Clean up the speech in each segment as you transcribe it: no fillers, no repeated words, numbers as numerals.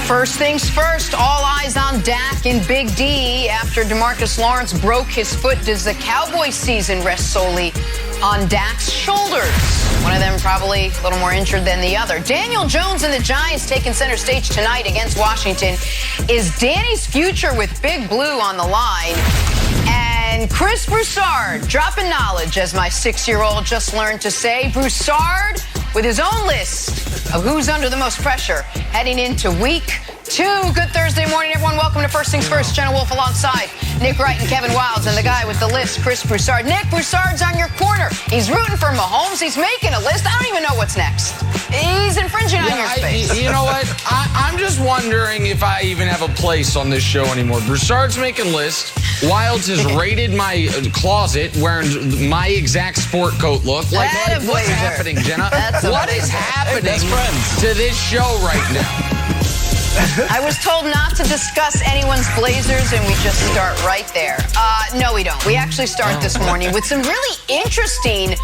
First things first, all eyes on Dak and Big D. After DeMarcus Lawrence broke his foot, does the Cowboys season rest solely on Dak's shoulders? One of them probably a little more injured than the other. Daniel Jones and the Giants taking center stage tonight against Washington. Is Danny's future with Big Blue on the line? And Chris Broussard dropping knowledge, as my 6-year-old just learned to say. Broussard with his own list of who's under the most pressure heading into week 2. Good Thursday morning, everyone. Welcome to First Things First. Jenna Wolfe alongside Nick Wright and Kevin Wilds, and the guy with the list, Chris Broussard. Nick, Broussard's on your corner. He's rooting for Mahomes. He's making a list. I don't even know what's next. He's infringing on your space. You know what? I'm just wondering if I even have a place on this show anymore. Broussard's making lists. Wilds has raided my closet wearing my exact sport coat look. Like, what's happening, Jenna? What is happening to this show right now? I was told not to discuss anyone's Blazers, and we just start right there. No, we don't. We actually start this morning with some really interesting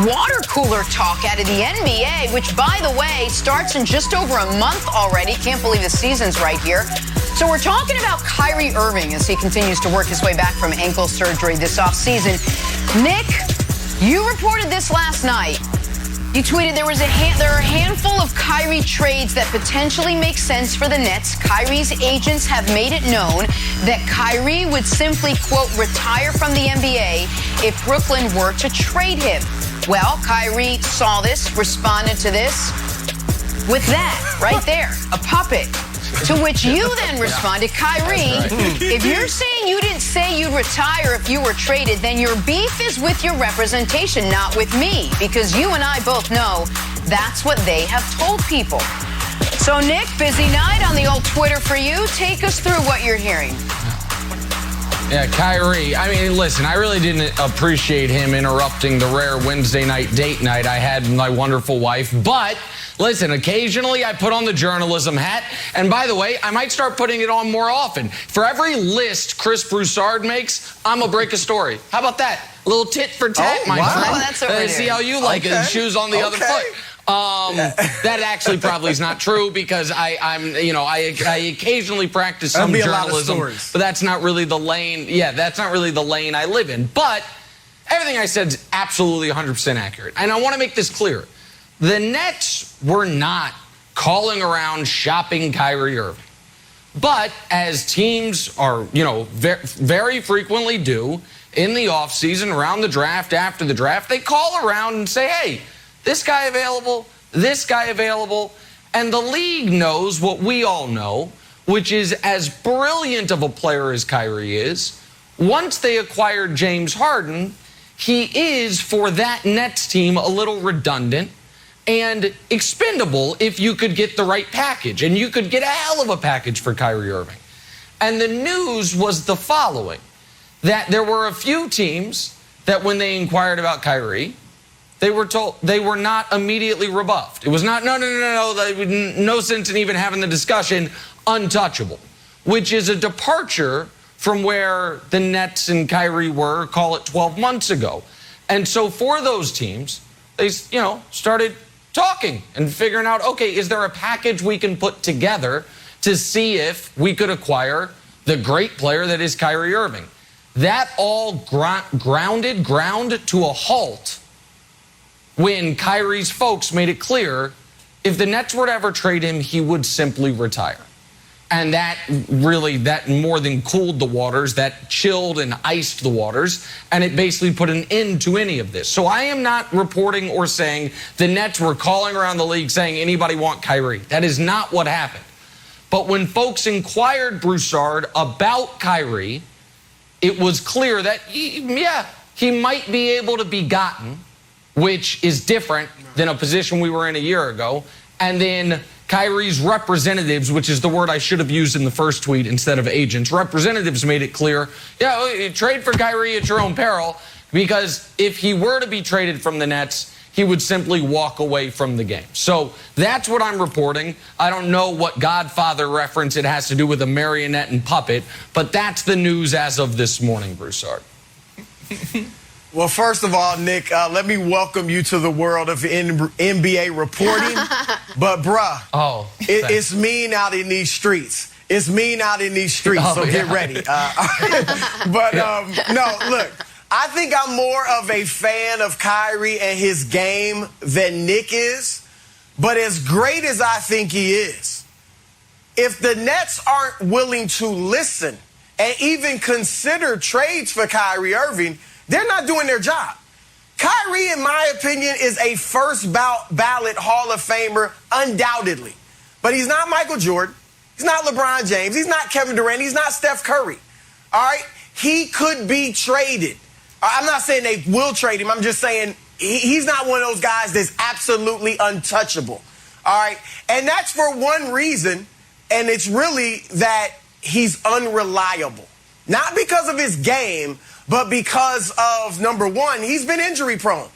water cooler talk out of the NBA, which, by the way, starts in just over a month already. Can't believe the season's right here. So we're talking about Kyrie Irving as he continues to work his way back from ankle surgery this offseason. Nick, you reported this last night. You tweeted there are a handful of Kyrie trades that potentially make sense for the Nets. Kyrie's agents have made it known that Kyrie would simply, quote, retire from the NBA if Brooklyn were to trade him. Well, Kyrie saw this, responded to this with that right there, a puppet. To which you then responded, Kyrie, if you're saying you didn't say you'd retire if you were traded, then your beef is with your representation, not with me, because you and I both know that's what they have told people. So, Nick, busy night on the old Twitter for you. Take us through what you're hearing. Yeah, Kyrie, I mean, listen, I really didn't appreciate him interrupting the rare Wednesday night date night I had with my wonderful wife, but listen, occasionally I put on the journalism hat, and by the way, I might start putting it on more often. For every list Chris Broussard makes, I'm gonna break a story. How about that? A little tit for tat, my friend. That's over See how you like it. Shoes on the other foot. That actually probably is not true because I occasionally practice some journalism, but that's not really the lane. Yeah, that's not really the lane I live in. But everything I said is absolutely 100% accurate, and I want to make this clear. The Nets were not calling around shopping Kyrie Irving. But as teams are, very frequently do in the offseason, around the draft, after the draft, they call around and say, hey, this guy available, this guy available. And the league knows what we all know, which is as brilliant of a player as Kyrie is, once they acquired James Harden, he is, for that Nets team, a little redundant and expendable if you could get the right package. And you could get a hell of a package for Kyrie Irving. And the news was the following, that there were a few teams that when they inquired about Kyrie, they were told they were not immediately rebuffed. It was not, no sense in even having the discussion, untouchable, which is a departure from where the Nets and Kyrie were, call it 12 months ago. And so for those teams, they, started talking and figuring out, okay, is there a package we can put together to see if we could acquire the great player that is Kyrie Irving? That all ground to a halt when Kyrie's folks made it clear if the Nets were to ever trade him, he would simply retire. And that more than cooled the waters, that chilled and iced the waters, and it basically put an end to any of this. So I am not reporting or saying the Nets were calling around the league saying anybody want Kyrie. That is not what happened. But when folks inquired Broussard about Kyrie, it was clear that he might be able to be gotten, which is different than a position we were in a year ago. And then Kyrie's representatives, which is the word I should have used in the first tweet instead of agents, representatives made it clear, trade for Kyrie at your own peril, because if he were to be traded from the Nets, he would simply walk away from the game. So that's what I'm reporting. I don't know what Godfather reference it has to do with a marionette and puppet, but that's the news as of this morning, Broussard. Well, first of all, Nick, let me welcome you to the world of NBA reporting. But, bruh, it's mean out in these streets. It's mean out in these streets, so get ready. No, look, I think I'm more of a fan of Kyrie and his game than Nick is. But as great as I think he is, if the Nets aren't willing to listen and even consider trades for Kyrie Irving, they're not doing their job. Kyrie, in my opinion, is a first ballot Hall of Famer, undoubtedly. But he's not Michael Jordan. He's not LeBron James. He's not Kevin Durant. He's not Steph Curry. All right? He could be traded. I'm not saying they will trade him. I'm just saying he's not one of those guys that's absolutely untouchable. All right? And that's for one reason, and it's really that he's unreliable. Not because of his game, but because of, number one, he's been injury prone.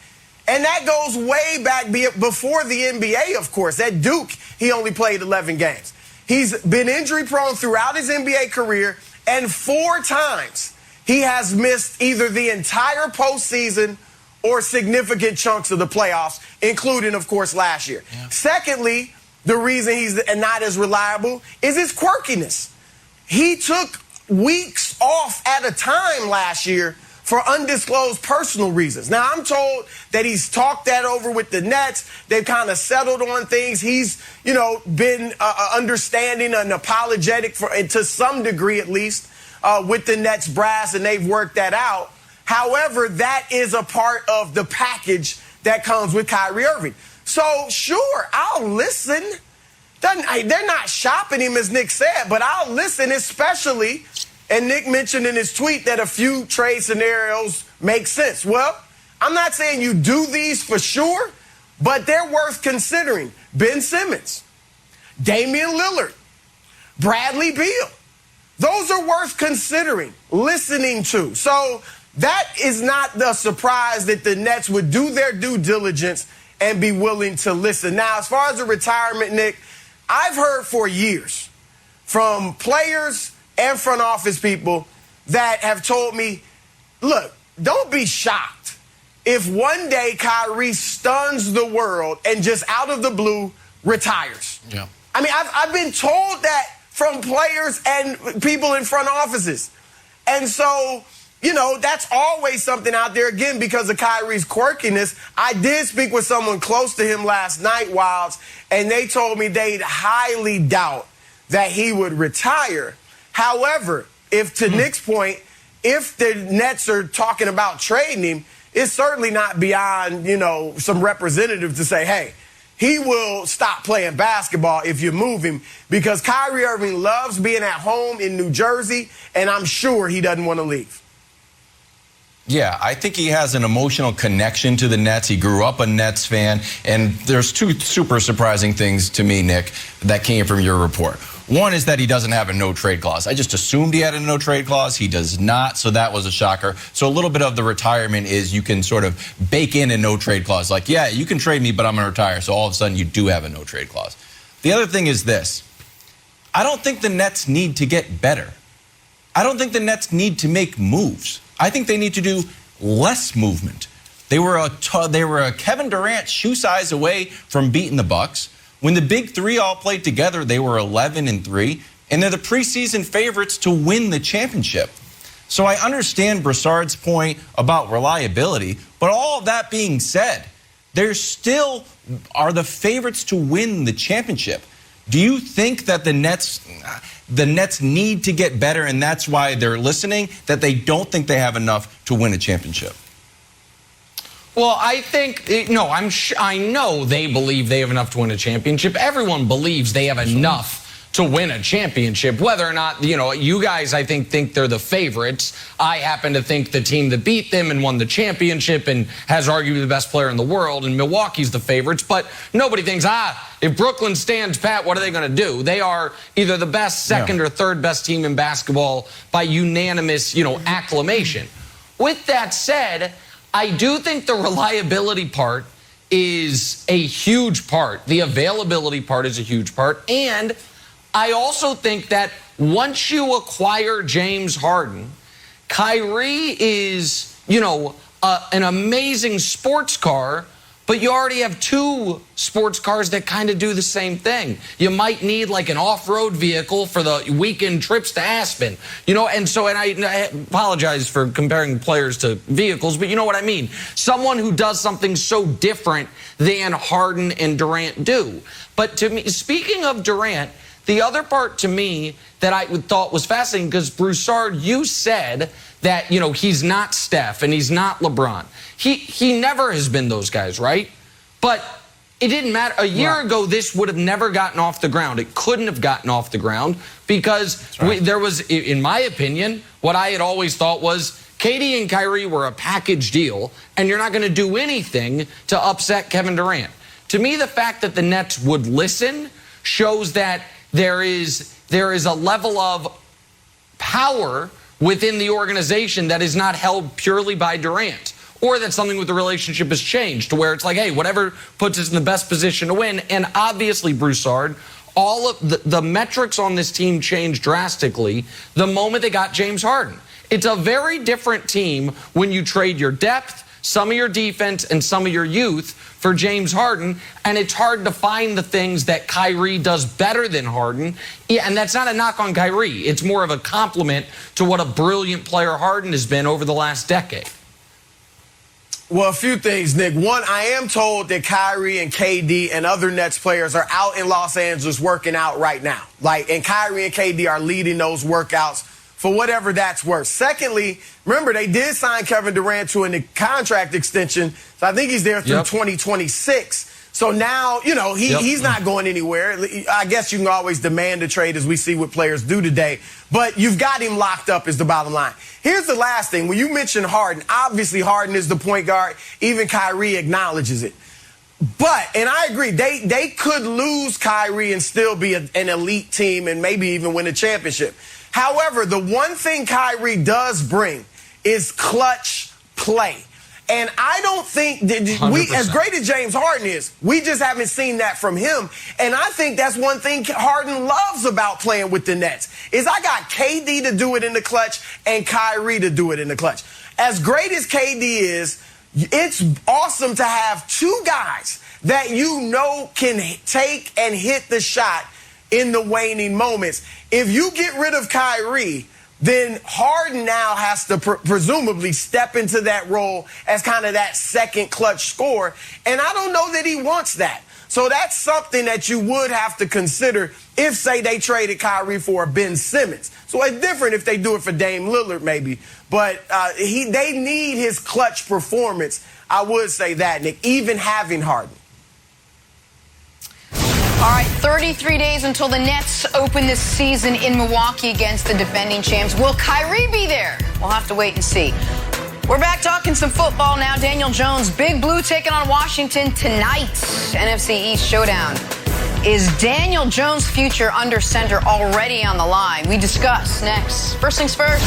And that goes way back before the NBA, of course. At Duke, he only played 11 games. He's been injury prone throughout his NBA career, and 4 times he has missed either the entire postseason or significant chunks of the playoffs, including, of course, last year. Yeah. Secondly, the reason he's not as reliable is his quirkiness. He took weeks off at a time last year for undisclosed personal reasons. Now, I'm told that he's talked that over with the Nets. They've kind of settled on things. He's, been understanding and apologetic to some degree, at least, with the Nets brass, and they've worked that out. However, that is a part of the package that comes with Kyrie Irving. So, sure, I'll listen. They're not shopping him, as Nick said, but I'll listen, especially, and Nick mentioned in his tweet that a few trade scenarios make sense. Well, I'm not saying you do these for sure, but they're worth considering. Ben Simmons, Damian Lillard, Bradley Beal. Those are worth considering, listening to. So that is not the surprise that the Nets would do their due diligence and be willing to listen. Now, as far as the retirement, Nick, I've heard for years from players and front office people that have told me, look, don't be shocked if one day Kyrie stuns the world and just out of the blue retires. Yeah. I mean, I've been told that from players and people in front offices. And so, that's always something out there, again, because of Kyrie's quirkiness. I did speak with someone close to him last night, Wilds, and they told me they'd highly doubt that he would retire. However, if to Nick's point, if the Nets are talking about trading him, it's certainly not beyond, some representative to say, hey, he will stop playing basketball if you move him, because Kyrie Irving loves being at home in New Jersey, and I'm sure he doesn't want to leave. Yeah, I think he has an emotional connection to the Nets. He grew up a Nets fan, and there's 2 super surprising things to me, Nick, that came from your report. One is that he doesn't have a no-trade clause. I just assumed he had a no-trade clause. He does not, so that was a shocker. So a little bit of the retirement is you can sort of bake in a no-trade clause. Like, yeah, you can trade me, but I'm going to retire. So all of a sudden you do have a no-trade clause. The other thing is this. I don't think the Nets need to get better. I don't think the Nets need to make moves. I think they need to do less movement. They were a Kevin Durant shoe size away from beating the Bucks. When the big 3 all played together, they were 11-3, and they're the preseason favorites to win the championship. So I understand Broussard's point about reliability, but all of that being said, they still are the favorites to win the championship. Do you think that the Nets need to get better, and that's why they're listening, that they don't think they have enough to win a championship? Well, I think, I know they believe they have enough to win a championship. Everyone believes they have enough to win a championship. Whether or not, you guys, I think they're the favorites. I happen to think the team that beat them and won the championship and has arguably the best player in the world, and Milwaukee's the favorites. But nobody thinks, if Brooklyn stands pat, what are they going to do? They are either the best, second, or third best team in basketball by unanimous, acclamation. With that said, I do think the reliability part is a huge part. The availability part is a huge part. And I also think that once you acquire James Harden, Kyrie is, an amazing sports car, but you already have 2 sports cars that kind of do the same thing. You might need like an off-road vehicle for the weekend trips to Aspen, and I apologize for comparing players to vehicles, but you know what I mean. Someone who does something so different than Harden and Durant do. But to me, speaking of Durant, the other part to me that I thought was fascinating, because Broussard, you said that, he's not Steph and he's not LeBron. He never has been those guys, right? But it didn't matter. A year ago, this would have never gotten off the ground. It couldn't have gotten off the ground because there was, in my opinion, what I had always thought was KD and Kyrie were a package deal, and you're not going to do anything to upset Kevin Durant. To me, the fact that the Nets would listen shows that there is a level of power within the organization that is not held purely by Durant, or that something with the relationship has changed to where it's like, hey, whatever puts us in the best position to win. And obviously, Broussard, all of the metrics on this team changed drastically the moment they got James Harden. It's a very different team when you trade your depth, some of your defense, and some of your youth for James Harden, and it's hard to find the things that Kyrie does better than Harden. Yeah, and that's not a knock on Kyrie. It's more of a compliment to what a brilliant player Harden has been over the last decade. Well, a few things, Nick. One, I am told that Kyrie and KD and other Nets players are out in Los Angeles working out right now. And Kyrie and KD are leading those workouts for whatever that's worth. Secondly, remember, they did sign Kevin Durant to a contract extension, so I think he's there through 2026. So now, he's not going anywhere. I guess you can always demand a trade, as we see what players do today. But you've got him locked up is the bottom line. Here's the last thing. When you mention Harden, obviously Harden is the point guard. Even Kyrie acknowledges it. But, and I agree, they could lose Kyrie and still be an elite team and maybe even win a championship. However, the one thing Kyrie does bring is clutch play. And I don't think that as great as James Harden is, we just haven't seen that from him. And I think that's one thing Harden loves about playing with the Nets, is I got KD to do it in the clutch and Kyrie to do it in the clutch. As great as KD is, it's awesome to have 2 guys that can take and hit the shot in the waning moments. If you get rid of Kyrie, then Harden now has to presumably step into that role as kind of that second clutch scorer. And I don't know that he wants that. So that's something that you would have to consider if, say, they traded Kyrie for Ben Simmons. So it's different if they do it for Dame Lillard, maybe. But they need his clutch performance. I would say that, Nick, even having Harden. All right, 33 days until the Nets open this season in Milwaukee against the defending champs. Will Kyrie be there? We'll have to wait and see. We're back talking some football now. Daniel Jones, Big Blue taking on Washington tonight. NFC East showdown. Is Daniel Jones' future under center already on the line? We discuss next. First things first.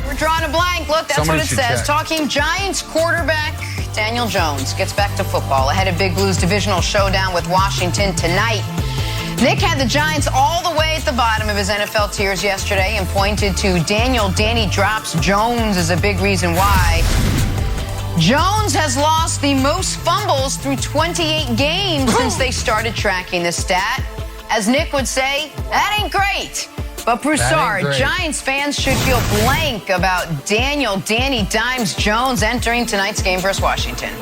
We're drawing a blank. Look, that's what it says. Talking Giants quarterback Daniel Jones gets back to football ahead of Big Blue's divisional showdown with Washington tonight. Nick had the Giants all the way at the bottom of his NFL tiers yesterday and pointed to Danny Drops Jones as a big reason why. Jones has lost the most fumbles through 28 games since they started tracking the stat. As Nick would say, that ain't great. But Broussard, Giants fans should feel blank about Danny Dimes Jones entering tonight's game versus Washington.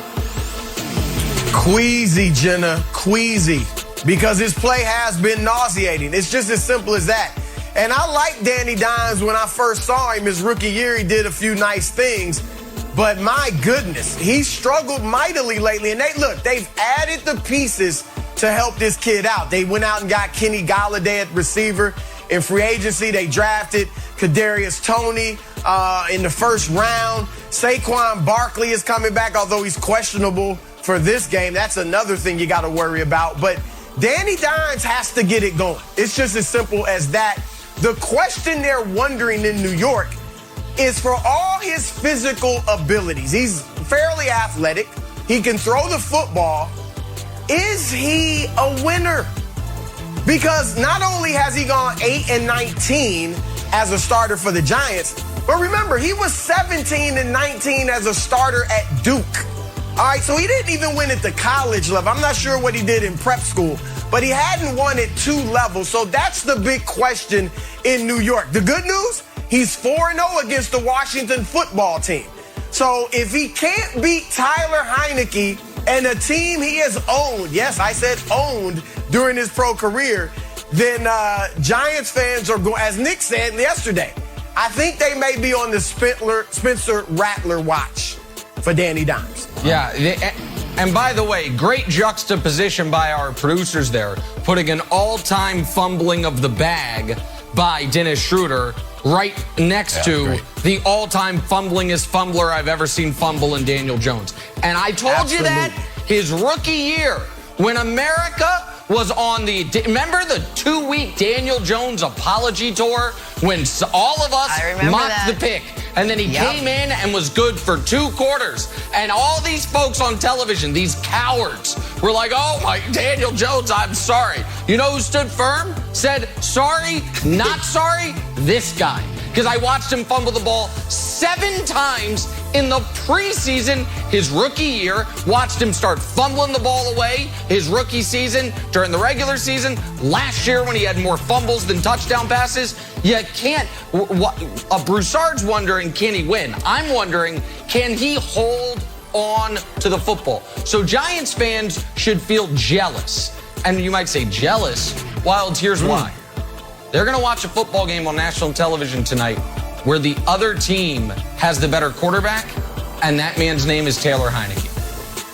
Queasy, Jenna, queasy. Because his play has been nauseating. It's just as simple as that. And I like Danny Dimes. When I first saw him his rookie year, he did a few nice things. But my goodness, he's struggled mightily lately. And they've added the pieces to help this kid out. They went out and got Kenny Golladay at receiver. In free agency, they drafted Kadarius Toney in the first round. Saquon Barkley is coming back, although he's questionable for this game. That's another thing you got to worry about. But Danny Dimes has to get it going. It's just as simple as that. The question they're wondering in New York is, for all his physical abilities, he's fairly athletic, he can throw the football, is he a winner? Because not only has he gone 8-19 as a starter for the Giants, But remember, he was 17-19 as a starter at Duke. All right, so he didn't even win at the college level. I'm not sure what he did in prep school, but he hadn't won at 2 levels. So that's the big question in New York. The good news, he's 4-0 against the Washington football team. So if he can't beat Tyler Heineke and a team he has owned, yes, I said owned during his pro career, then Giants fans are going, as Nick said yesterday, I think they may be on the Spencer Rattler watch for Danny Dimes. Yeah, and by the way, great juxtaposition by our producers there, putting an all-time fumbling of the bag by Dennis Schroeder right next to the all-time fumblingest fumbler I've ever seen fumble in Daniel Jones. And I told you that his rookie year, when America was on the, remember the 2-week Daniel Jones apology tour when all of us mocked the pick? And then he came in and was good for 2 quarters. And all these folks on television, these cowards, were like, oh, my Daniel Jones, I'm sorry. You know who stood firm? Said, sorry, not sorry? This guy. Because I watched him fumble the ball 7 times in the preseason, his rookie year. Watched him start fumbling the ball away his rookie season, during the regular season, last year when he had more fumbles than touchdown passes. You can't. Broussard's wondering, can he win? I'm wondering, can he hold on to the football? So Giants fans should feel jealous. And you might say, jealous? Wilds, here's why. They're going to watch a football game on national television tonight where the other team has the better quarterback, and that man's name is Taylor Heineke.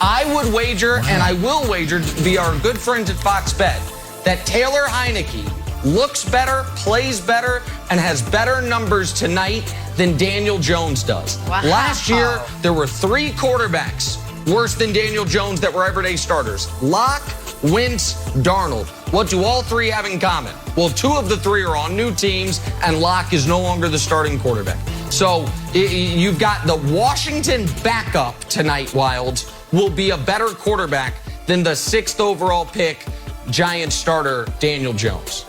I would wager, and I will wager via our good friends at Fox Bet, that Taylor Heineke looks better, plays better, and has better numbers tonight than Daniel Jones does. Wow. Last year, there were 3 quarterbacks worse than Daniel Jones that were everyday starters. Locke, Wentz, Darnold. What do all 3 have in common? Well, 2 of the 3 are on new teams, and Locke is no longer the starting quarterback. So you've got the Washington backup tonight, Wilds, will be a better quarterback than the 6th overall pick Giants starter Daniel Jones.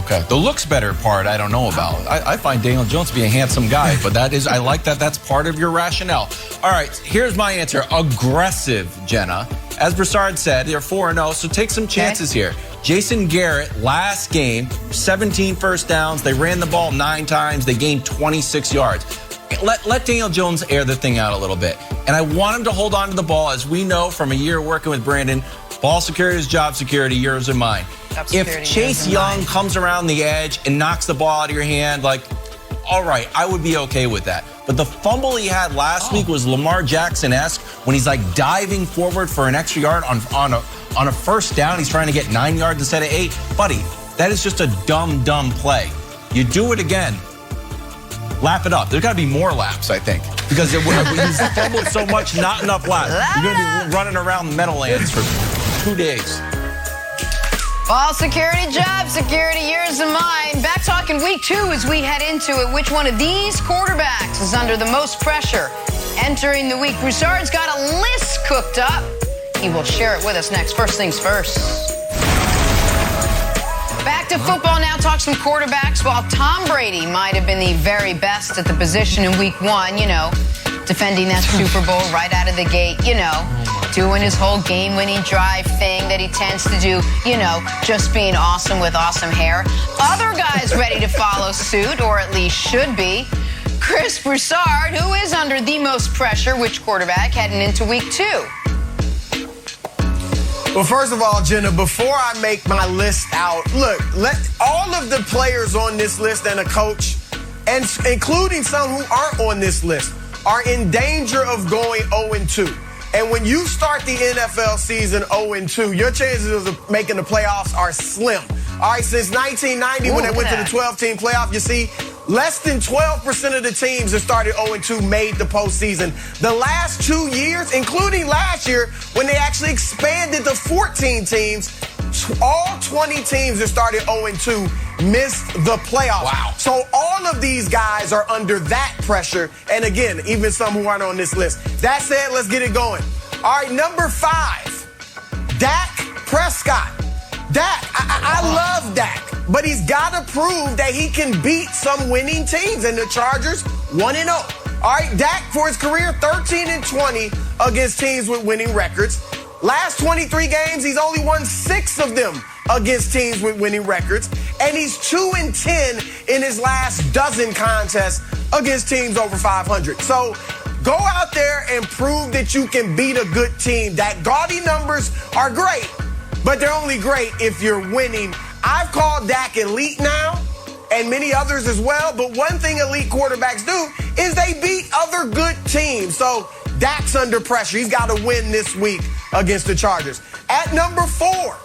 Okay. The looks better part, I don't know about. I find Daniel Jones to be a handsome guy, but I like that that's part of your rationale. All right, here's my answer. Aggressive, Jenna. As Broussard said, they're 4-0, so take some chances here. Jason Garrett, last game, 17 first downs. They ran the ball 9 times. They gained 26 yards. Let Daniel Jones air the thing out a little bit. And I want him to hold on to the ball. As we know from a year working with Brandon, ball security is job security, yours and mine. If Chase Young comes around the edge and knocks the ball out of your hand, like, all right, I would be okay with that. But the fumble he had last week was Lamar Jackson-esque when he's like diving forward for an extra yard on a first down. He's trying to get 9 yards instead of 8. Buddy, that is just a dumb play. You do it again, lap it up. There's got to be more laps, I think, because he's fumbled so much, not enough laps. You're going to be running around Meadowlands for 2 days. Ball security, job security, yours and mine. Back talking week 2 as we head into it. Which one of these quarterbacks is under the most pressure entering the week? Broussard's got a list cooked up. He will share it with us next. First things first. Back to football now. Talk some quarterbacks. While Tom Brady might have been the very best at the position in week 1, you know, defending that Super Bowl right out of the gate, you know, doing his whole game-winning drive thing that he tends to do, you know, just being awesome with awesome hair. Other guys ready to follow suit, or at least should be. Chris Broussard, who is under the most pressure, which quarterback heading into week 2? Well, first of all, Jenna, before I make my list out, look, let all of the players on this list and a coach, and including some who aren't on this list, are in danger of going 0-2. And when you start the NFL season 0-2, your chances of making the playoffs are slim. All right, since 1990, when they went to the 12-team playoff, you see, less than 12% of the teams that started 0-2 made the postseason. The last 2 years, including last year, when they actually expanded to 14 teams, all 20 teams that started 0-2 missed the playoffs. Wow. So all of these guys are under that pressure. And again, even some who aren't on this list. That said, let's get it going. All right, number 5, Dak Prescott. Dak, I love Dak. but he's got to prove that he can beat some winning teams, and the Chargers 1-0. All right, Dak for his career 13-20 against teams with winning records. Last 23 games, he's only won 6 of them against teams with winning records, and he's 2-10 in his last dozen contests against teams over 500. So go out there and prove that you can beat a good team. That gaudy numbers are great, but they're only great if you're winning. I've called Dak elite now, and many others as well, but one thing elite quarterbacks do is they beat other good teams. So Dak's under pressure. He's got to win this week against the Chargers. At number 4,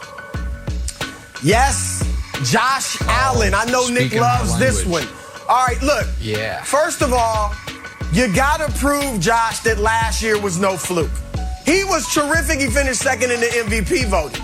yes, Josh Allen. I know Nick loves this one. All right, look. Yeah. First of all, you got to prove, Josh, that last year was no fluke. He was terrific. He finished second in the MVP voting.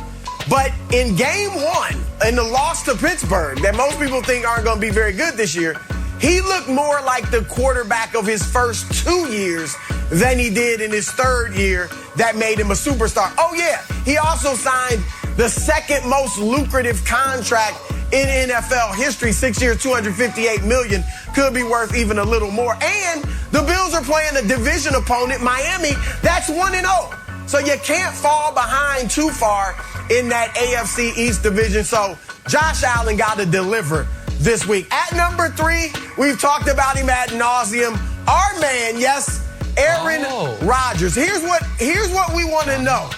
But in game 1, in the loss to Pittsburgh, that most people think aren't going to be very good this year, he looked more like the quarterback of his first 2 years than he did in his 3rd year that made him a superstar. Oh, yeah, he also signed the second most lucrative contract in NFL history, 6 years, $258 million, could be worth even a little more. And the Bills are playing a division opponent, Miami, that's 1-0. So you can't fall behind too far in that AFC East division. So Josh Allen got to deliver this week. At number 3, we've talked about him ad nauseum. Our man, yes, Aaron Rodgers. Here's what we want to know.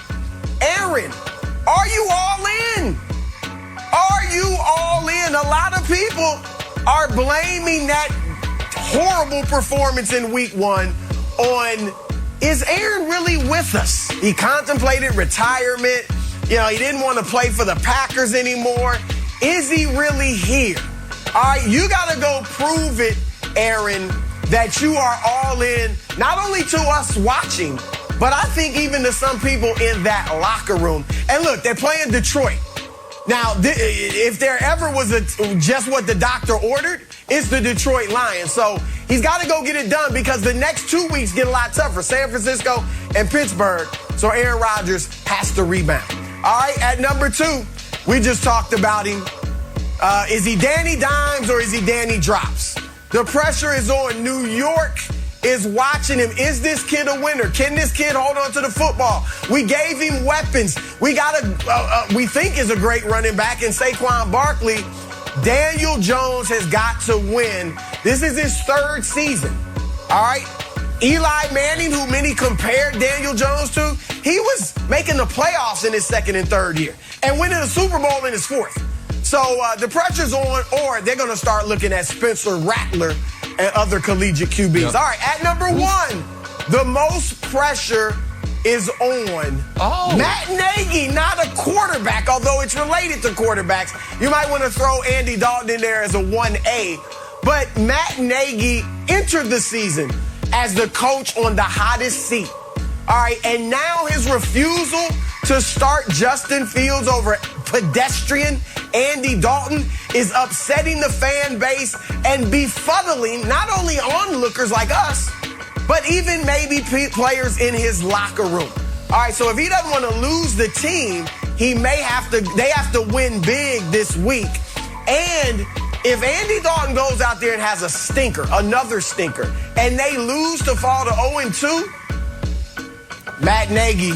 Aaron, are you all in? Are you all in? A lot of people are blaming that horrible performance in week 1 on, is Aaron really with us? He contemplated retirement. You know, he didn't want to play for the Packers anymore. Is he really here? All right, you got to go prove it, Aaron, that you are all in, not only to us watching, but I think even to some people in that locker room. And look, they're playing Detroit. Now, if there ever was just what the doctor ordered, it's the Detroit Lions. So he's got to go get it done because the next 2 weeks get a lot tougher. San Francisco and Pittsburgh. So Aaron Rodgers has to rebound. All right, at number 2, we just talked about him. Is he Danny Dimes or is he Danny Drops? The pressure is on. New York is watching him. Is this kid a winner? Can this kid hold on to the football? We gave him weapons. We we think is a great running back in Saquon Barkley. Daniel Jones has got to win. This is his 3rd season. All right. Eli Manning, who many compared Daniel Jones to, he was making the playoffs in his 2nd and 3rd year and winning a Super Bowl in his 4th. So the pressure's on, or they're going to start looking at Spencer Rattler and other collegiate QBs. Yep. All right, at number 1, the most pressure is on Matt Nagy, not a quarterback, although it's related to quarterbacks. You might want to throw Andy Dalton in there as a 1A. But Matt Nagy entered the season as the coach on the hottest seat. All right, and now his refusal to start Justin Fields over pedestrian Andy Dalton is upsetting the fan base and befuddling not only onlookers like us, but even maybe players in his locker room. All right, so if he doesn't want to lose the team, they have to win big this week. And if Andy Dalton goes out there and has a stinker, another stinker, and they lose to fall to 0-2, Matt Nagy,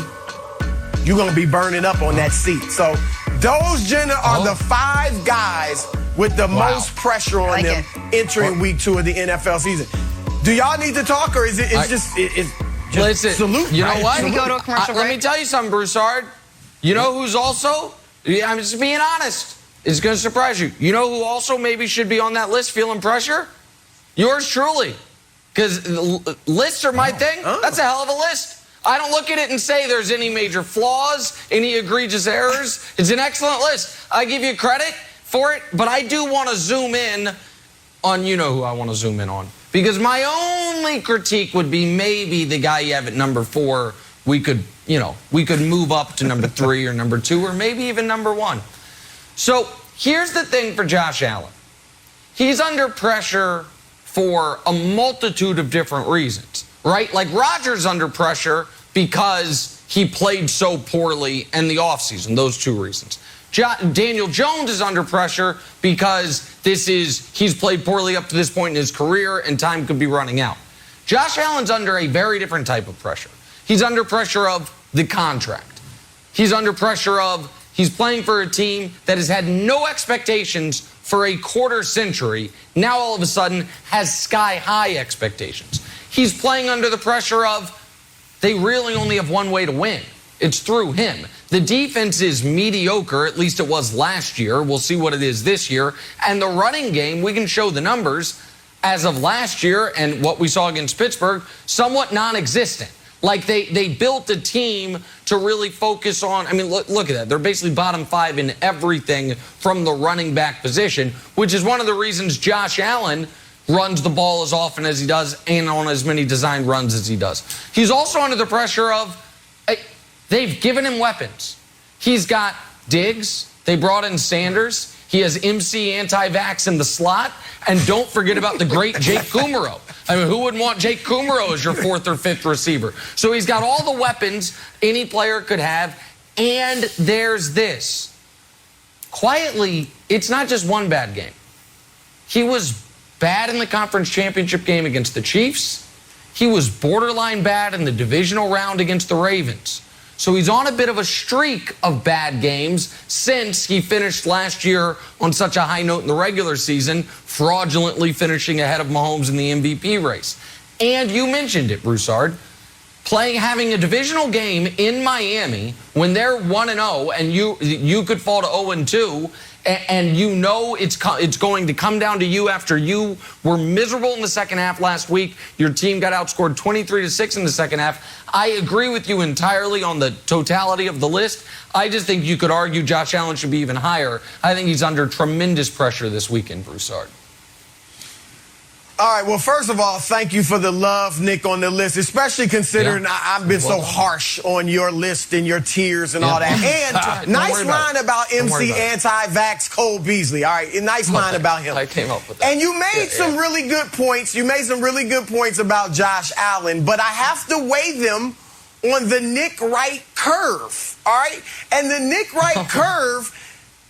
you're going to be burning up on that seat. So those, Jenna, are the 5 guys with the most pressure on them entering week 2 of the NFL season. Do y'all need to talk, or is it just listen, salute? You know what? Can we go to a commercial break? Let me tell you something, Broussard. You know who's also, I'm just being honest, it's going to surprise you. You know who also maybe should be on that list feeling pressure? Yours truly. Because lists are my thing. That's a hell of a list. I don't look at it and say there's any major flaws, any egregious errors. It's an excellent list. I give you credit for it, but I do want to zoom in on, you know who I want to zoom in on. Because my only critique would be maybe the guy you have at number 4, we could move up to number 3 or number 2 or maybe even number 1. So here's the thing for Josh Allen. He's under pressure for a multitude of different reasons, right? Like Rodgers under pressure because he played so poorly in the offseason, those two reasons. Daniel Jones is under pressure because he's played poorly up to this point in his career and time could be running out. Josh Allen's under a very different type of pressure. He's under pressure of the contract. He's under pressure of he's playing for a team that has had no expectations for a quarter century, now all of a sudden has sky-high expectations. He's playing under the pressure of they really only have one way to win. It's through him. The defense is mediocre, at least it was last year. We'll see what it is this year. And the running game, we can show the numbers as of last year and what we saw against Pittsburgh, somewhat non-existent. Like they built a team to really focus on, I mean, look at that. They're basically bottom 5 in everything from the running back position, which is one of the reasons Josh Allen runs the ball as often as he does and on as many designed runs as he does. He's also under the pressure of, they've given him weapons. He's got Diggs. They brought in Sanders. He has MC anti-vax in the slot. And don't forget about the great Jake Kumerow. I mean, who wouldn't want Jake Kumerow as your 4th or 5th receiver? So he's got all the weapons any player could have. And there's this. Quietly, it's not just one bad game. He was bad in the conference championship game against the Chiefs. He was borderline bad in the divisional round against the Ravens. So he's on a bit of a streak of bad games since he finished last year on such a high note in the regular season, fraudulently finishing ahead of Mahomes in the MVP race. And you mentioned it, Broussard, having a divisional game in Miami when they're 1-0 and you could fall to 0-2, and you know it's going to come down to you after you were miserable in the second half last week. Your team got outscored 23-6 in the second half. I agree with you entirely on the totality of the list. I just think you could argue Josh Allen should be even higher. I think he's under tremendous pressure this weekend, Broussard. All right, well, first of all, thank you for the love, Nick, on the list, especially considering I've been so harsh on your list and your tiers and all that. And nice line about MC anti-vax Cole Beasley. All right, nice line about him. I came up with that. And you made some really good points. You made some really good points about Josh Allen, but I have to weigh them on the Nick Wright curve, all right? And the Nick Wright curve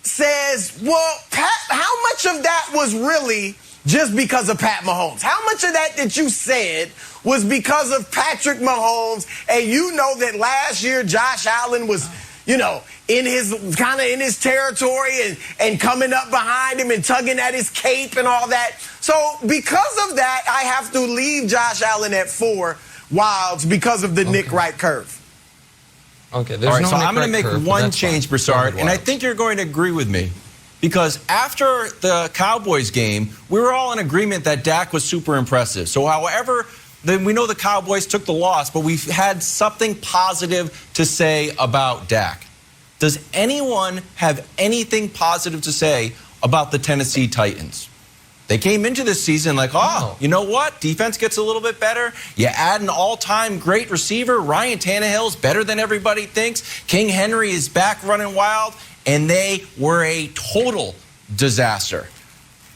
says, well, Pat, how much of that was really just because of Pat Mahomes? How much of that you said was because of Patrick Mahomes? And you know that last year Josh Allen was, in his territory and coming up behind him and tugging at his cape and all that. So because of that, I have to leave Josh Allen at 4 wilds because of the Nick Wright curve. Okay, all right, so I'm going to make one change, Broussard, and I think you're going to agree with me. Because after the Cowboys game, we were all in agreement that Dak was super impressive. So however, we know the Cowboys took the loss, but we've had something positive to say about Dak. Does anyone have anything positive to say about the Tennessee Titans? They came into this season like, you know what? Defense gets a little bit better. You add an all-time great receiver. Ryan Tannehill's better than everybody thinks. King Henry is back running wild. And they were a total disaster.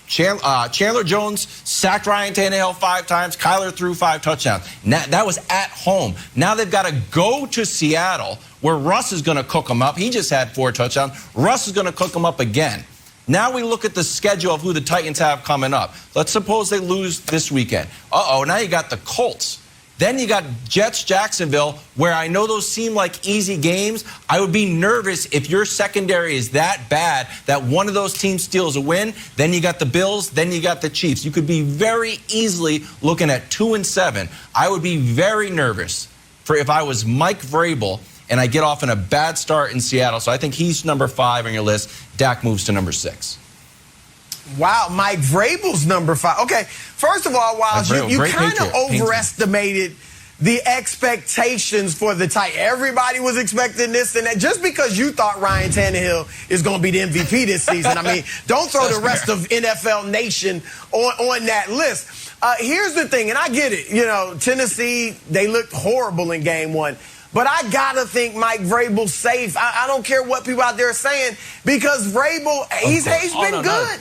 Chandler Jones sacked Ryan Tannehill 5 times. Kyler threw 5 touchdowns. Now, that was at home. Now they've got to go to Seattle, where Russ is going to cook them up. He just had 4 touchdowns. Russ is going to cook them up again. Now we look at the schedule of who the Titans have coming up. Let's suppose they lose this weekend. Now you got the Colts. Then you got Jets, Jacksonville, where I know those seem like easy games. I would be nervous if your secondary is that bad that one of those teams steals a win. Then you got the Bills. Then you got the Chiefs. You could be very easily looking at 2-7. I would be very nervous if I was Mike Vrabel and I get off in a bad start in Seattle. So I think he's number 5 on your list. Dak moves to number 6. Wow, Mike Vrabel's number 5. Okay, first of all, Wiles, you kind of overestimated the expectations for the Titans. Everybody was expecting this and that. Just because you thought Ryan Tannehill is going to be the MVP this season, I mean, don't throw the rest of NFL Nation on that list. Here's the thing, and I get it. Tennessee, they looked horrible in game 1. But I got to think Mike Vrabel's safe. I don't care what people out there are saying, because Vrabel, he's been good.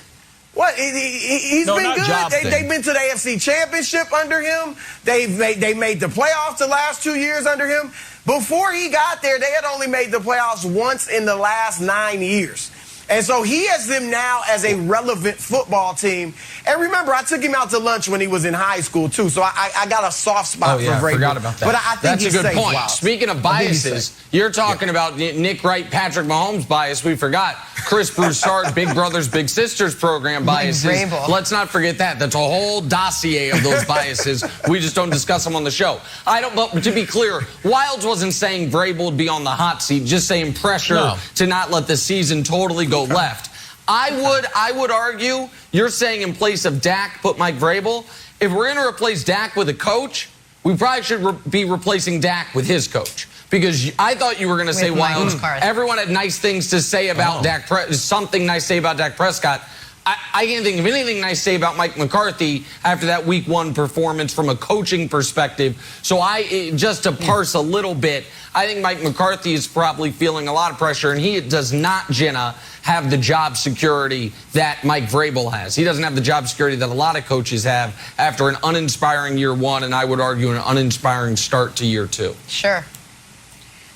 What? He's been good. They've been to the AFC Championship under him. They made the playoffs the last 2 years under him. Before he got there, they had only made the playoffs once in the last 9 years. And so he has them now as a relevant football team. And remember, I took him out to lunch when he was in high school, too. So I got a soft spot for Vrabel. I forgot about that. But I think that's a good point. Wild. Speaking of biases, you're talking about Nick Wright, Patrick Mahomes bias. We forgot Chris Broussard, Big Brothers, Big Sisters program biases. Let's not forget that. That's a whole dossier of those biases. We just don't discuss them on the show. But to be clear, Wilds wasn't saying Vrabel would be on the hot seat, just saying pressure to not let the season totally go left. I would argue, you're saying in place of Dak, put Mike Vrabel. If we're going to replace Dak with a coach, we probably should be replacing Dak with his coach. Because I thought you were going to say, Wilds, everyone had nice things to say about Dak, something nice to say about Dak Prescott. I can't think of anything nice to say about Mike McCarthy after that Week 1 performance from a coaching perspective. So just to parse a little bit, I think Mike McCarthy is probably feeling a lot of pressure, and he does not, Jenna, have the job security that Mike Vrabel has. He doesn't have the job security that a lot of coaches have after an uninspiring year 1, and I would argue an uninspiring start to year 2. Sure.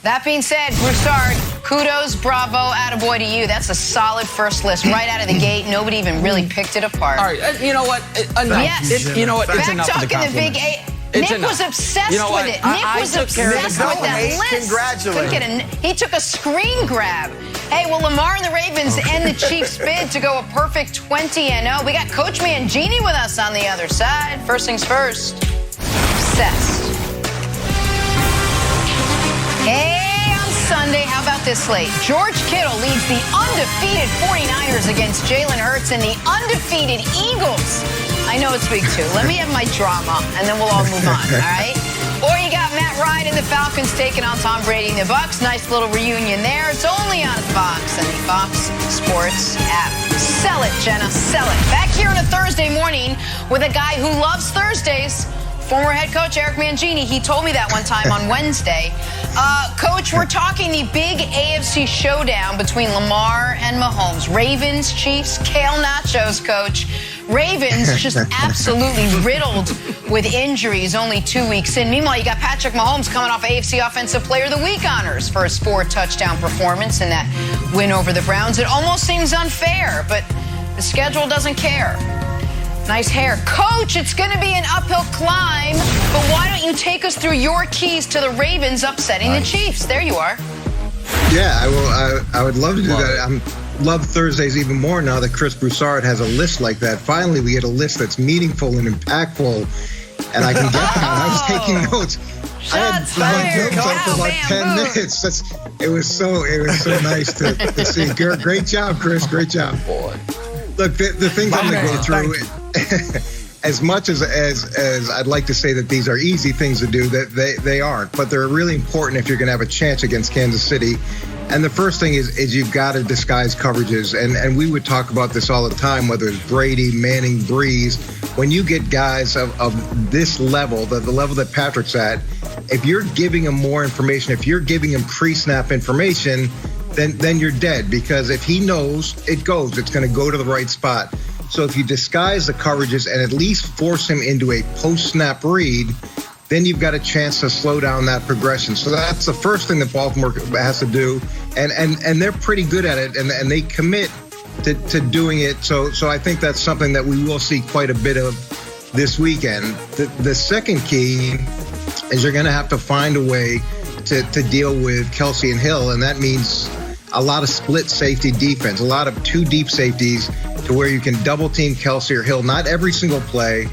That being said, Broussard, kudos, bravo, attaboy to you. That's a solid first list right out of the gate. Nobody even really picked it apart. All right, you know what? Yes. You know what? It's enough of the Back talking the Big A. Nick was obsessed with it. Nick was obsessed with that list. Congratulations. He took a screen grab. Hey, well, Lamar and the Ravens end the Chiefs' bid to go a perfect 20-0. We got Coach Mangini with us on the other side. First things first, obsessed. Hey, on Sunday, how about this slate? George Kittle leads the undefeated 49ers against Jalen Hurts and the undefeated Eagles. I know it's week 2. Let me have my drama, and then we'll all move on, all right? Or you got Matt Ryan and the Falcons taking on Tom Brady and the Bucs. Nice little reunion there. It's only on Fox and the Fox Sports app. Sell it, Jenna, sell it. Back here on a Thursday morning with a guy who loves Thursdays. Former head coach Eric Mangini, he told me that one time on Wednesday. Coach, we're talking the big AFC showdown between Lamar and Mahomes. Ravens, Chiefs, kale nachos, Coach. Ravens just absolutely riddled with injuries only 2 weeks in. Meanwhile, you got Patrick Mahomes coming off AFC Offensive Player of the Week honors for his 4-touchdown performance in that win over the Browns. It almost seems unfair, but the schedule doesn't care. Nice hair. Coach, it's going to be an uphill climb, but why don't you take us through your keys to the Ravens upsetting the Chiefs? There you are. Yeah, I would love to do that. I love Thursdays even more now that Chris Broussard has a list like that. Finally, we get a list that's meaningful and impactful, and I can get that. I was taking notes. I had my notes up for like 10 minutes. It was so nice to see. Great job, Chris. Great job. Boy. Look, the things I'm going to go through, as much as I'd like to say that these are easy things to do, that they aren't. But they're really important if you're going to have a chance against Kansas City. And the first thing is you've got to disguise coverages. And we would talk about this all the time, whether it's Brady, Manning, Breeze. When you get guys of this level, the level that Patrick's at, if you're giving him more information, if you're giving him pre-snap information, then you're dead, because if he knows it's going to go to the right spot. So if you disguise the coverages and at least force him into a post-snap read, then you've got a chance to slow down that progression. So that's the first thing that Baltimore has to do, and they're pretty good at it, and they commit to doing it. So I think that's something that we will see quite a bit of this weekend. The second key is you're going to have to find a way to deal with Kelsey and Hill, and that means a lot of split safety defense, a lot of 2 deep safeties to where you can double team Kelsey or Hill, not every single play,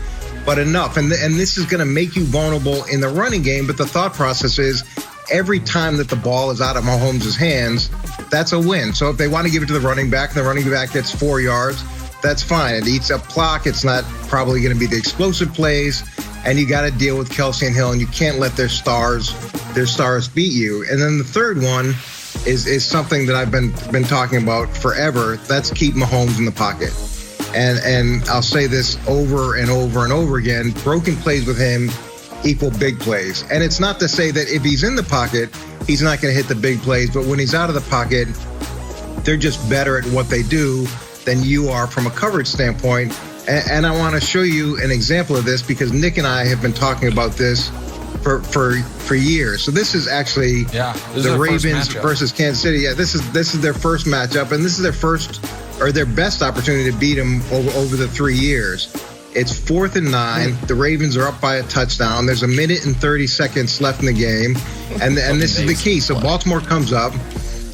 but enough. And this is going to make you vulnerable in the running game, but the thought process is every time that the ball is out of Mahomes' hands, that's a win. So if they want to give it to the running back, and the running back gets 4 yards, that's fine. It eats up clock. It's not probably going to be the explosive plays, and you got to deal with Kelsey and Hill, and you can't let their stars beat you. And then the third one is something that I've been talking about forever. That's keep Mahomes in the pocket. And I'll say this over and over and over again, broken plays with him equal big plays. And it's not to say that if he's in the pocket, he's not going to hit the big plays, but when he's out of the pocket, they're just better at what they do than you are from a coverage standpoint. And I want to show you an example of this, because Nick and I have been talking about this for years. So this is actually the Ravens versus Kansas City. Yeah, this is their first matchup, and this is their first or their best opportunity to beat them over the 3 years. It's 4th and 9. The Ravens are up by a touchdown. There's 1 minute and 30 seconds left in the game, and this is the key. So Baltimore comes up,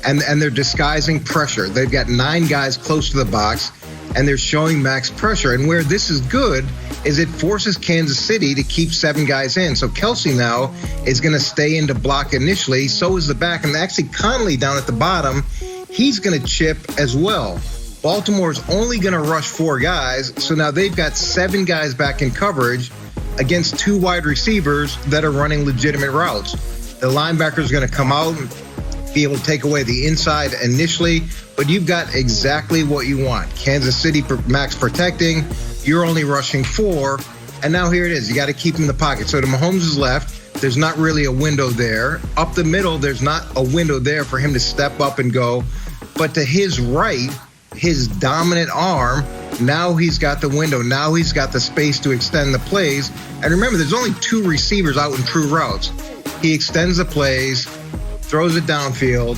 and they're disguising pressure. They've got 9 guys close to the box, and they're showing max pressure. And where this is good is it forces Kansas City to keep 7 guys in. So Kelsey now is going to stay in to block initially. So is the back. And actually Conley down at the bottom, he's going to chip as well. Baltimore's only going to rush 4 guys. So now they've got 7 guys back in coverage against 2 wide receivers that are running legitimate routes. The linebacker's going to come out and be able to take away the inside initially, but you've got exactly what you want. Kansas City max protecting, you're only rushing 4, and now here it is. You got to keep him in the pocket. So to Mahomes' left, there's not really a window there. Up the middle, there's not a window there for him to step up and go. But to his right, his dominant arm, now he's got the window. Now he's got the space to extend the plays. And remember, there's only 2 receivers out in true routes. He extends the plays, throws it downfield,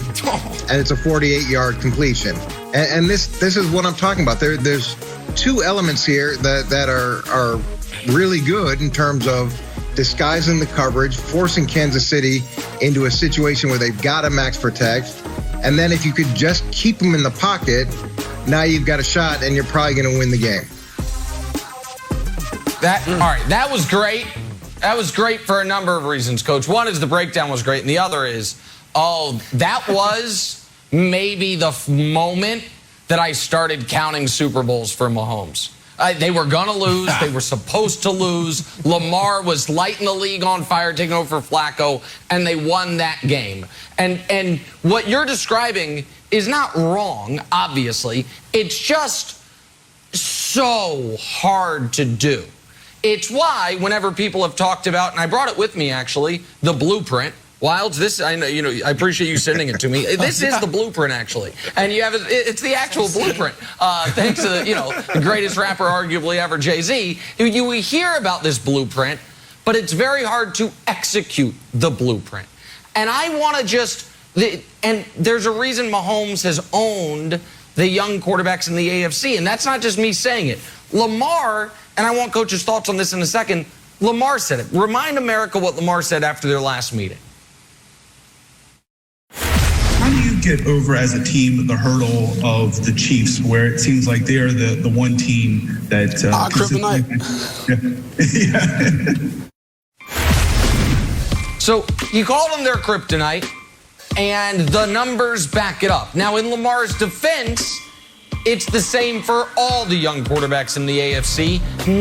and it's a 48-yard completion. And this is what I'm talking about. There's 2 elements here that are really good in terms of disguising the coverage, forcing Kansas City into a situation where they've got to max protect. And then if you could just keep them in the pocket, now you've got a shot and you're probably going to win the game. All right, that was great. That was great for a number of reasons, Coach. One is the breakdown was great, and the other is, that was maybe the moment that I started counting Super Bowls for Mahomes. They were going to lose. They were supposed to lose. Lamar was lighting the league on fire, taking over for Flacco, and they won that game. And what you're describing is not wrong, obviously. It's just so hard to do. It's why whenever people have talked about, and I brought it with me actually, the blueprint. Wilds, this I know, I appreciate you sending it to me. This is the blueprint actually, and you have it's the actual blueprint. Thanks to the greatest rapper arguably ever, Jay-Z. You hear about this blueprint, but it's very hard to execute the blueprint. And I want to and there's a reason Mahomes has owned the young quarterbacks in the AFC, and that's not just me saying it. Lamar, and I want Coach's thoughts on this in a second. Lamar said it. Remind America what Lamar said after their last meeting. How do you get over as a team the hurdle of the Chiefs, where it seems like they're the one team that kryptonite. Yeah. So you called them their kryptonite, and the numbers back it up. Now, in Lamar's defense, it's the same for all the young quarterbacks in the AFC,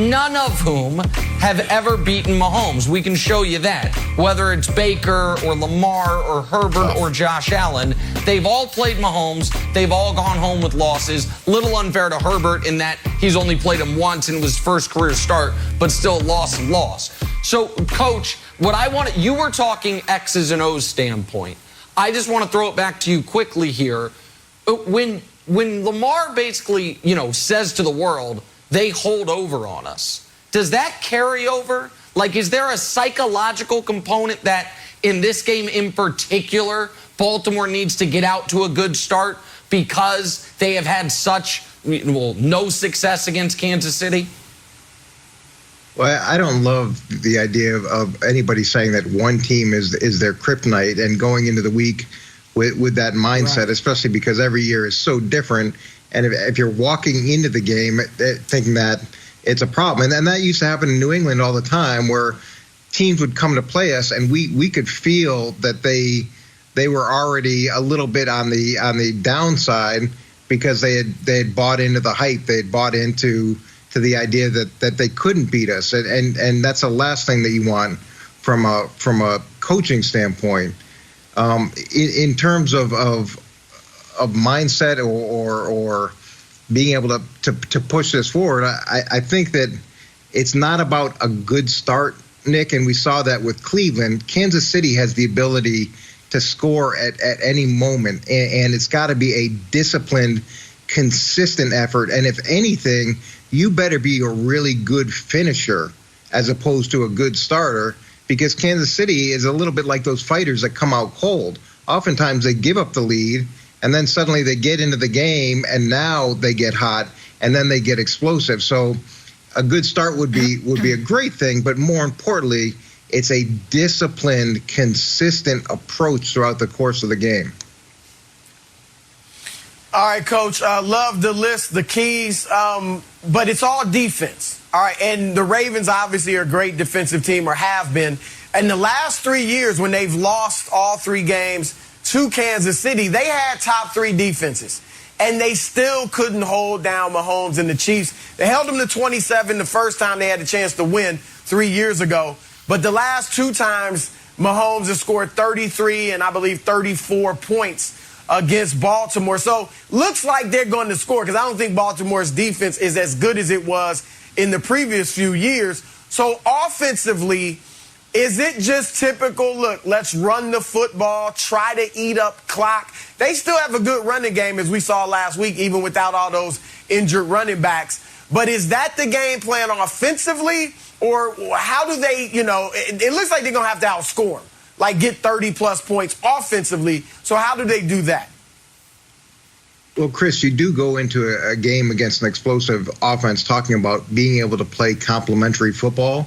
none of whom have ever beaten Mahomes. We can show you that. Whether it's Baker or Lamar or Herbert or Josh Allen, they've all played Mahomes. They've all gone home with losses. Little unfair to Herbert in that he's only played him once in his first career start, but still loss and loss. So, Coach, you were talking X's and O's standpoint. I just want to throw it back to you quickly here. When Lamar basically, says to the world, they hold over on us, does that carry over? Like, is there a psychological component that in this game in particular, Baltimore needs to get out to a good start because they have had such, no success against Kansas City? Well, I don't love the idea of anybody saying that one team is their kryptonite and going into the week with that mindset, right, especially because every year is so different. And if you're walking into the game thinking that it's a problem, and that used to happen in New England all the time, where teams would come to play us and we could feel that they were already a little bit on the downside because they had bought into the hype, they had bought into the idea that they couldn't beat us, and that's the last thing that you want from a coaching standpoint. In terms of mindset or being able to push this forward, I think that it's not about a good start, Nick, and we saw that with Cleveland. Kansas City has the ability to score at any moment, and it's got to be a disciplined, consistent effort. And if anything, you better be a really good finisher as opposed to a good starter, because Kansas City is a little bit like those fighters that come out cold. Oftentimes they give up the lead, and then suddenly they get into the game, and now they get hot, and then they get explosive. So a good start would be a great thing, but more importantly, it's a disciplined, consistent approach throughout the course of the game. All right, Coach, love the list, the keys, but it's all defense. All right, and the Ravens obviously are a great defensive team, or have been. And the last 3 years when they've lost all 3 games to Kansas City, they had top 3 defenses. And they still couldn't hold down Mahomes and the Chiefs. They held them to 27 the first time they had a chance to win 3 years ago. But the last 2 times, Mahomes has scored 33 and I believe 34 points against Baltimore. So looks like they're going to score, because I don't think Baltimore's defense is as good as it was in the previous few years. So offensively, is it just typical, look, let's run the football, try to eat up clock? They still have a good running game, as we saw last week, even without all those injured running backs. But is that the game plan offensively? Or how do they, it looks like they're going to have to outscore them, like get 30-plus points offensively. So how do they do that? Well, Chris, you do go into a game against an explosive offense talking about being able to play complementary football.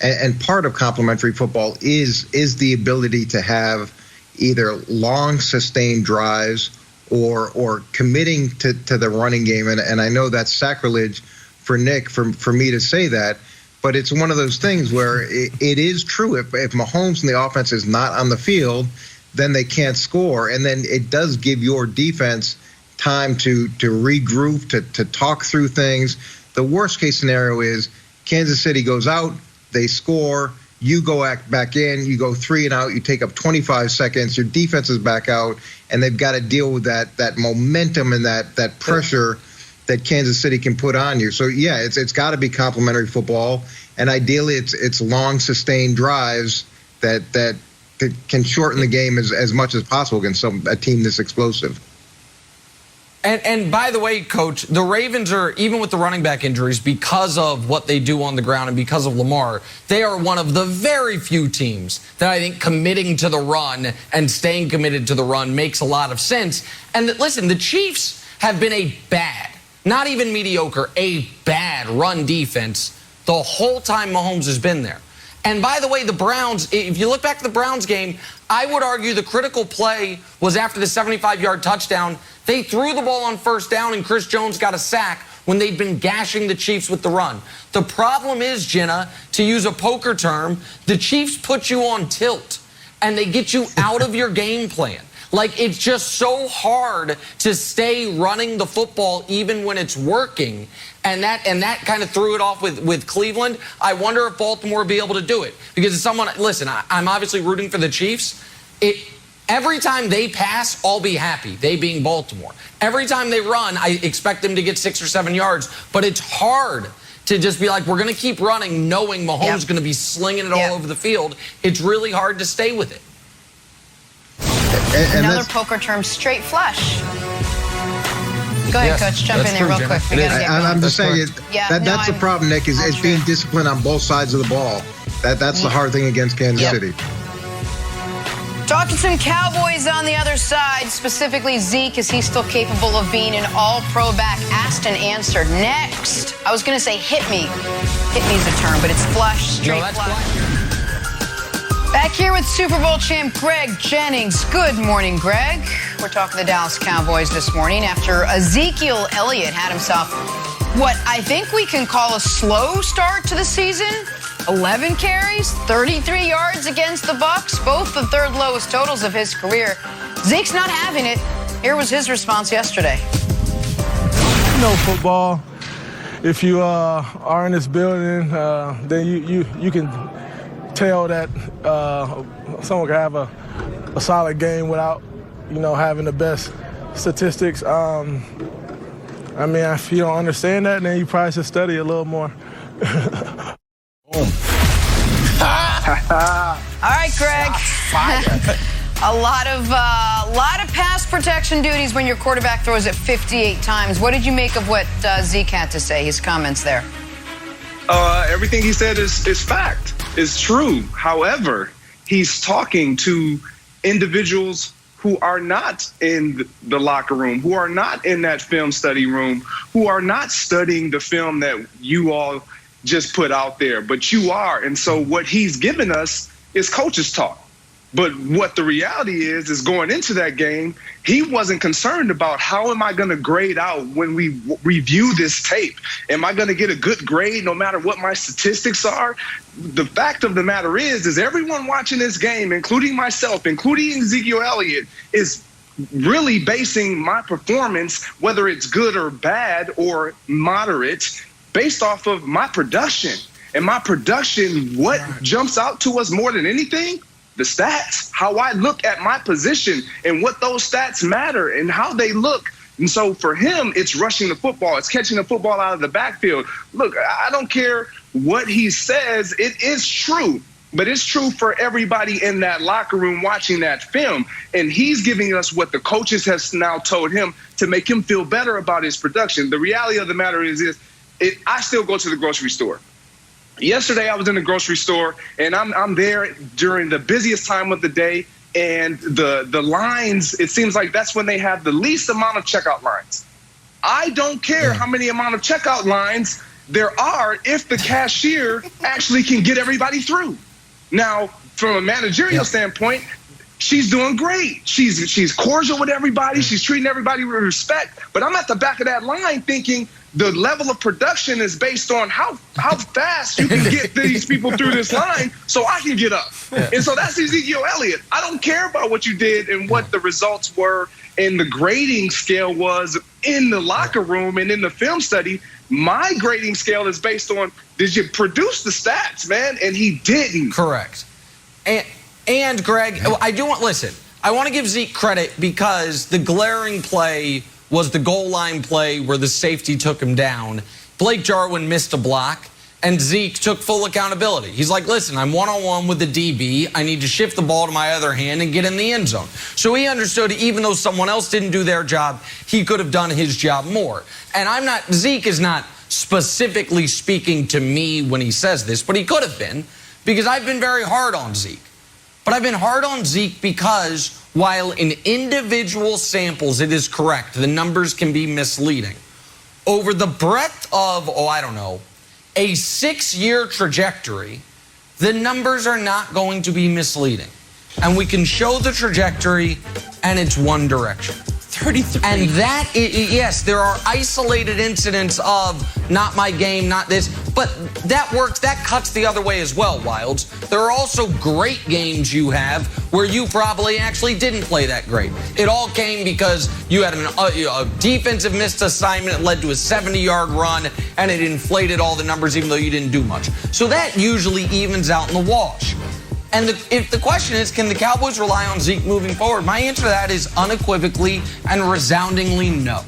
And part of complementary football is the ability to have either long, sustained drives or committing to the running game. And I know that's sacrilege for Nick, for me to say that, but it's one of those things where it is true. If Mahomes and the offense is not on the field, then they can't score. And then it does give your defense time to regroup, to talk through things. The worst case scenario is Kansas City goes out, they score, you go back in, you go 3 and out, you take up 25 seconds, your defense is back out, and they've got to deal with that momentum and that pressure that Kansas City can put on you. So yeah, it's got to be complementary football, and ideally it's long, sustained drives that can shorten the game as much as possible against a team this explosive. And by the way, Coach, the Ravens are, even with the running back injuries, because of what they do on the ground and because of Lamar, they are one of the very few teams that I think committing to the run and staying committed to the run makes a lot of sense. And listen, the Chiefs have been a bad, not even mediocre, a bad run defense the whole time Mahomes has been there. And by the way, the Browns, if you look back to the Browns game, I would argue the critical play was after the 75-yard touchdown. They threw the ball on first down, and Chris Jones got a sack when they'd been gashing the Chiefs with the run. The problem is, Jenna, to use a poker term, the Chiefs put you on tilt, and they get you out of your game plan. Like, it's just so hard to stay running the football even when it's working. And that kind of threw it off with Cleveland. I wonder if Baltimore will be able to do it. Because as someone, listen, I'm obviously rooting for the Chiefs. Every time they pass, I'll be happy, they being Baltimore. Every time they run, I expect them to get 6 or 7 yards. But it's hard to just be like, we're going to keep running knowing Mahomes is going to be slinging it all over the field. It's really hard to stay with it. Another poker term, straight flush. Go ahead, Coach. Jump in there real quick. I'm just saying that's the problem, Nick, is being disciplined on both sides of the ball. That's the hard thing against Kansas City. Talking some Cowboys on the other side, specifically Zeke. Is he still capable of being an all-pro back? Asked and answered. Next, I was going to say hit me. Hit me is a term, but it's flush, straight flush. Back here with Super Bowl champ Greg Jennings. Good morning, Greg. We're talking the Dallas Cowboys this morning after Ezekiel Elliott had himself what I think we can call a slow start to the season. 11 carries, 33 yards against the Bucs, both the third lowest totals of his career. Zeke's not having it. Here was his response yesterday. You know football. If you are in this building, then you can tell that someone can have a solid game without, having the best statistics. I mean, if you don't understand that, then you probably should study a little more. All right, Greg. A lot of pass protection duties when your quarterback throws it 58 times. What did you make of what Zeke had to say, his comments there? Everything he said is fact. is true. However, he's talking to individuals who are not in the locker room, who are not in that film study room, who are not studying the film that you all just put out there, but you are. And so what he's given us is coach's talk. But what the reality is going into that game, he wasn't concerned about how am I going to grade out when we review this tape? Am I going to get a good grade no matter what my statistics are? The fact of the matter is everyone watching this game, including myself, including Ezekiel Elliott, is really basing my performance, whether it's good or bad or moderate, based off of my production. And my production, what jumps out to us more than anything? The stats, how I look at my position and what those stats matter and how they look. And so for him, it's rushing the football. It's catching the football out of the backfield. Look, I don't care what he says. It is true, but it's true for everybody in that locker room watching that film. And he's giving us what the coaches have now told him to make him feel better about his production. The reality of the matter is I still go to the grocery store. Yesterday, I was in the grocery store, and I'm there during the busiest time of the day, and the lines, it seems like that's when they have the least amount of checkout lines. I don't care how many amount of checkout lines there are if the cashier actually can get everybody through. Now, from a managerial standpoint, she's doing great. She's cordial with everybody. She's treating everybody with respect. But I'm at the back of that line thinking the level of production is based on how fast you can get these people through this line so I can get up. And so that's Ezekiel Elliott. I don't care about what you did and what the results were and the grading scale was in the locker room and in the film study. My grading scale is based on, did you produce the stats, man? And he didn't. Correct. And Greg, I want to give Zeke credit because the glaring play was the goal line play where the safety took him down. Blake Jarwin missed a block, and Zeke took full accountability. He's like, listen, I'm one-on-one with the DB. I need to shift the ball to my other hand and get in the end zone. So he understood even though someone else didn't do their job, he could have done his job more. And Zeke is not specifically speaking to me when he says this, but he could have been because I've been very hard on Zeke. But I've been hard on Zeke because while in individual samples it is correct, the numbers can be misleading. Over the breadth of, a 6-year trajectory, the numbers are not going to be misleading. And we can show the trajectory, and it's one direction. 33. And that, yes, there are isolated incidents of not my game, not this, but that works, that cuts the other way as well, Wilds. There are also great games you have where you probably actually didn't play that great. It all came because you had a defensive missed assignment that led to a 70-yard run, and it inflated all the numbers even though you didn't do much. So that usually evens out in the wash. And if the question is, can the Cowboys rely on Zeke moving forward? My answer to that is unequivocally and resoundingly no.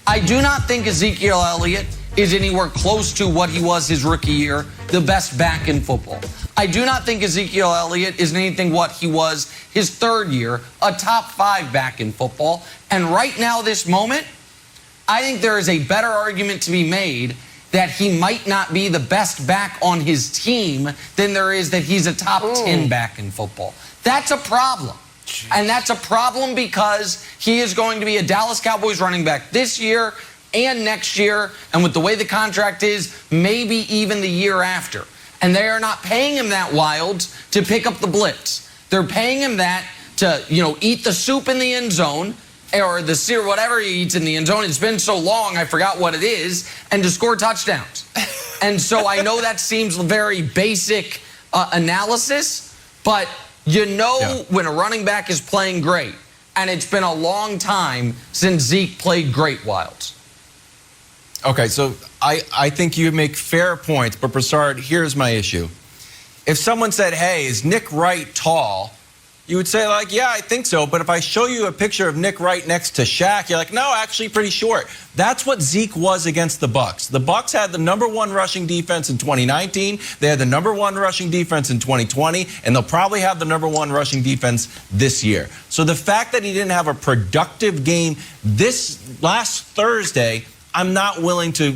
I do not think Ezekiel Elliott is anywhere close to what he was his rookie year, the best back in football. I do not think Ezekiel Elliott is anything what he was his third year, a top 5 back in football. And right now, this moment, I think there is a better argument to be made that he might not be the best back on his team than there is that he's a top 10 back in football. That's a problem. Jeez. And that's a problem because he is going to be a Dallas Cowboys running back this year and next year, and with the way the contract is, maybe even the year after. And they are not paying him that, Wilds, to pick up the blitz. They're paying him that to, eat the soup in the end zone, or the sear, whatever he eats in the end zone. It's been so long, I forgot what it is, and to score touchdowns. And so I know that seems very basic analysis, but when a running back is playing great, and it's been a long time since Zeke played great, Wilds. Okay, so I think you make fair points, but Broussard, here's my issue. If someone said, hey, is Nick Wright tall? You would say, yeah, I think so. But if I show you a picture of Nick Wright next to Shaq, you're like, no, actually pretty short. That's what Zeke was against the Bucs. The Bucs had the #1 rushing defense in 2019. They had the #1 rushing defense in 2020. And they'll probably have the #1 rushing defense this year. So the fact that he didn't have a productive game this last Thursday, I'm not willing to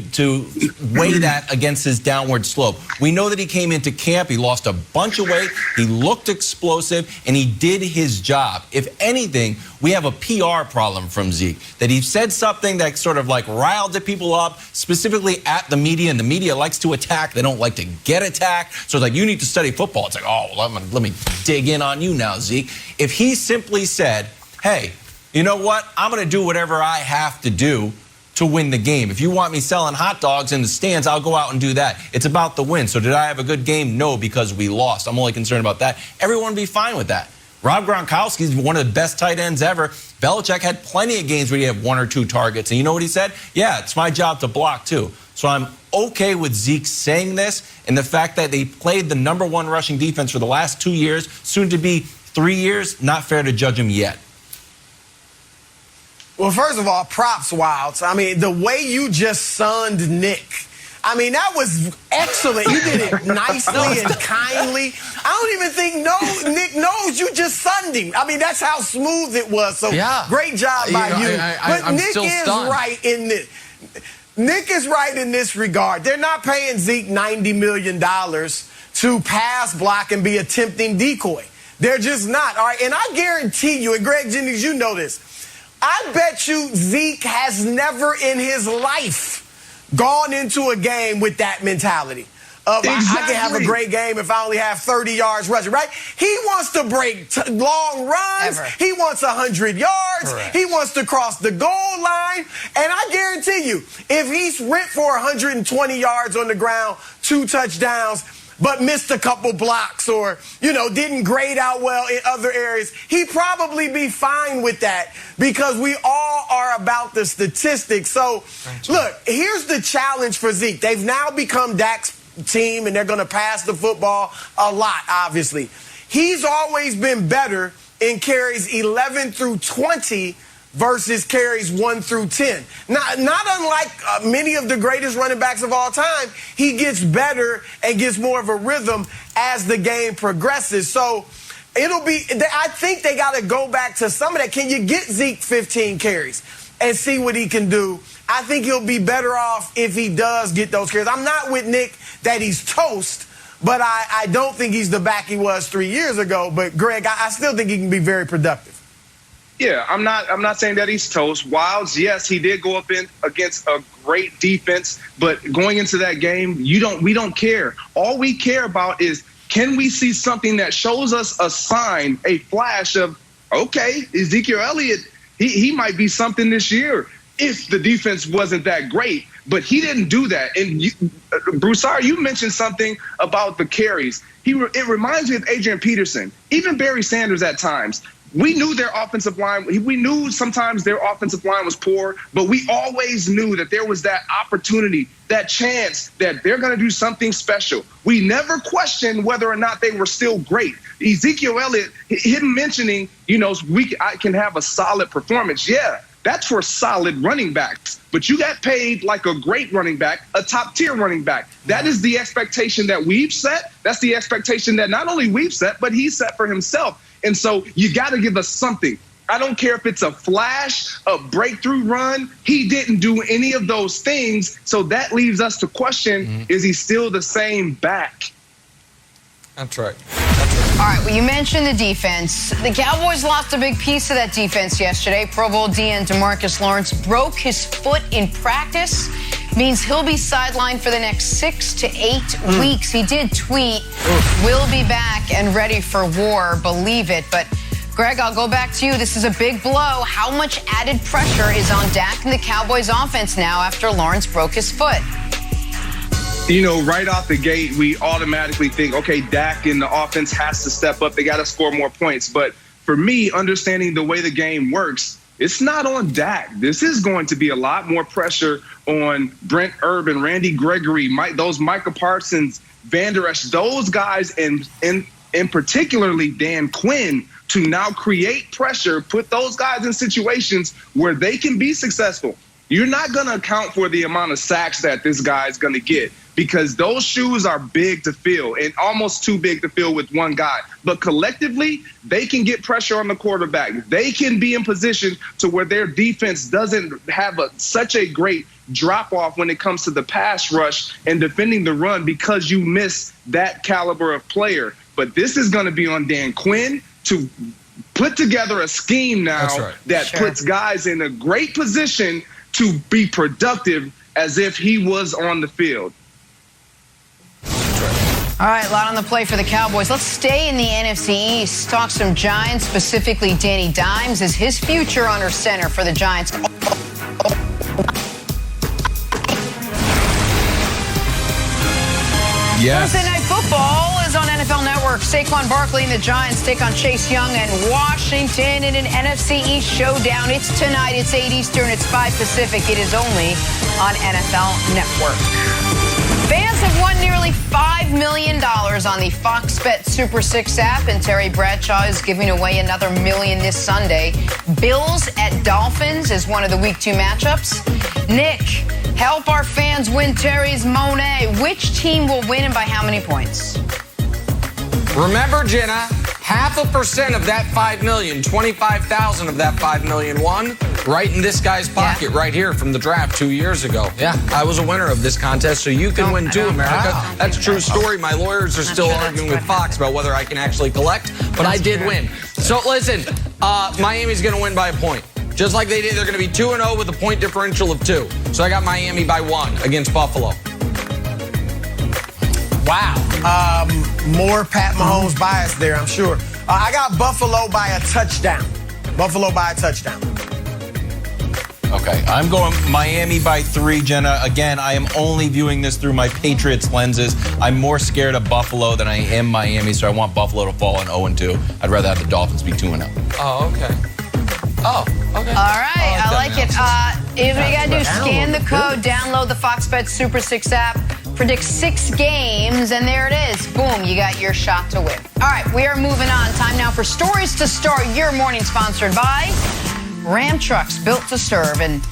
weigh that against his downward slope. We know that he came into camp, he lost a bunch of weight, he looked explosive, and he did his job. If anything, we have a PR problem from Zeke, that he said something that sort of like riled the people up, specifically at the media, and the media likes to attack. They don't like to get attacked. So it's like, you need to study football. It's like, oh, let me dig in on you now, Zeke. If he simply said, hey, you know what? I'm going to do whatever I have to do to win the game. If you want me selling hot dogs in the stands, I'll go out and do that. It's about the win. So did I have a good game? No, because we lost. I'm only concerned about that. Everyone would be fine with that. Rob Gronkowski's one of the best tight ends ever. Belichick had plenty of games where he had 1 or 2 targets. And you know what he said? Yeah, it's my job to block too. So I'm okay with Zeke saying this, and the fact that they played the #1 rushing defense for the last 2 years, soon to be 3 years, not fair to judge him yet. Well, first of all, props, Wilds. I mean, the way you just sunned Nick, I mean, that was excellent. You did it nicely and kindly. I don't even think Nick knows you just sunned him. I mean, that's how smooth it was. So great job by you. But Nick is right in this. Nick is right in this regard. They're not paying Zeke $90 million to pass block and be a tempting decoy. They're just not. All right. And I guarantee you, and Greg Jennings, you know this, I bet you Zeke has never in his life gone into a game with that mentality of I can have a great game if I only have 30 yards rushing, right? He wants to break long runs. He wants 100 yards. Correct. He wants to cross the goal line. And I guarantee you, if he's went for 120 yards on the ground, 2 touchdowns, but missed a couple blocks or, didn't grade out well in other areas, he'd probably be fine with that because we all are about the statistics. So, look, here's the challenge for Zeke. They've now become Dak's team, and they're going to pass the football a lot, obviously. He's always been better in carries 11 through 20 versus carries 1 through 10. Not unlike many of the greatest running backs of all time, he gets better and gets more of a rhythm as the game progresses. So I think they got to go back to some of that. Can you get Zeke 15 carries and see what he can do? I think he'll be better off if he does get those carries. I'm not with Nick that he's toast, but I don't think he's the back he was 3 years ago. But, Greg, I still think he can be very productive. Yeah, I'm not saying that he's toast. Wilds, yes, he did go up against a great defense, but going into that game, we don't care. All we care about is, can we see something that shows us a sign, a flash of, okay, Ezekiel Elliott, he might be something this year if the defense wasn't that great. But he didn't do that. And Broussard, you mentioned something about the carries. It reminds me of Adrian Peterson, even Barry Sanders at times. We knew their offensive line. We knew sometimes their offensive line was poor, but we always knew that there was that opportunity, that chance that they're going to do something special. We never questioned whether or not they were still great. Ezekiel Elliott, him mentioning, I can have a solid performance. Yeah, that's for solid running backs. But you got paid like a great running back, a top-tier running back. That is the expectation that we've set. That's the expectation that not only we've set, but he set for himself. And so you got to give us something. I don't care if it's a flash, a breakthrough run. He didn't do any of those things. So that leaves us to question, is he still the same back? That's right. All right, well, you mentioned the defense. The Cowboys lost a big piece of that defense yesterday. Pro Bowl DN DeMarcus Lawrence broke his foot in practice. Means he'll be sidelined for the next 6 to 8 weeks. He did tweet, "We'll be back and ready for war, believe it." But, Greg, I'll go back to you. This is a big blow. How much added pressure is on Dak and the Cowboys offense now after Lawrence broke his foot? Right off the gate, we automatically think, okay, Dak and the offense has to step up. They got to score more points. But for me, understanding the way the game works, it's not on Dak. This is going to be a lot more pressure on Brent Irving, Randy Gregory, those Micah Parsons, Van Der Esch, those guys, and particularly Dan Quinn, to now create pressure, put those guys in situations where they can be successful. You're not going to account for the amount of sacks that this guy is going to get, because those shoes are big to fill and almost too big to fill with one guy. But collectively, they can get pressure on the quarterback. They can be in position to where their defense doesn't have such a great drop-off when it comes to the pass rush and defending the run, because you miss that caliber of player. But this is going to be on Dan Quinn to put together a scheme now that puts guys in a great position to be productive as if he was on the field. All right, a lot on the play for the Cowboys. Let's stay in the NFC East. Talk some Giants, specifically Danny Dimes. Is his future under center for the Giants? Yes. Thursday Night Football is on NFL Network. Saquon Barkley and the Giants take on Chase Young and Washington in an NFC East showdown. It's tonight. It's 8 Eastern. It's 5 Pacific. It is only on NFL Network. Fans have won nearly $5 million on the Fox Bet Super 6 app, and Terry Bradshaw is giving away another $1 million this Sunday. Bills at Dolphins is one of the Week 2 matchups. Nick, help our fans win Terry's Monet. Which team will win and by how many points? Remember, Jenna, 0.5% of that $5 million, 25,000 of that $5 million won right in this guy's pocket right here from the draft 2 years ago. Yeah, I was a winner of this contest, so you can win too, America. Wow. That's a true story. My lawyers are still arguing with Fox about whether I can actually collect, but I did win. So listen, Miami's going to win by a point. Just like they did, they're going to be 2-0 with a point differential of 2. So I got Miami by 1 against Buffalo. Wow. More Pat Mahomes bias there, I'm sure. I got Buffalo by a touchdown. Buffalo by a touchdown. Okay, I'm going Miami by 3, Jenna. Again, I am only viewing this through my Patriots lenses. I'm more scared of Buffalo than I am Miami, so I want Buffalo to fall in 0-2. I'd rather have the Dolphins be 2-0. Oh, okay. Oh, okay. All right, I like it. If we got to do, scan the code, download the Fox Bet Super 6 app, predict 6 games, and there it is. Boom, you got your shot to win. All right, we are moving on. Time now for Stories to Start your morning, sponsored by Ram Trucks, built to serve. And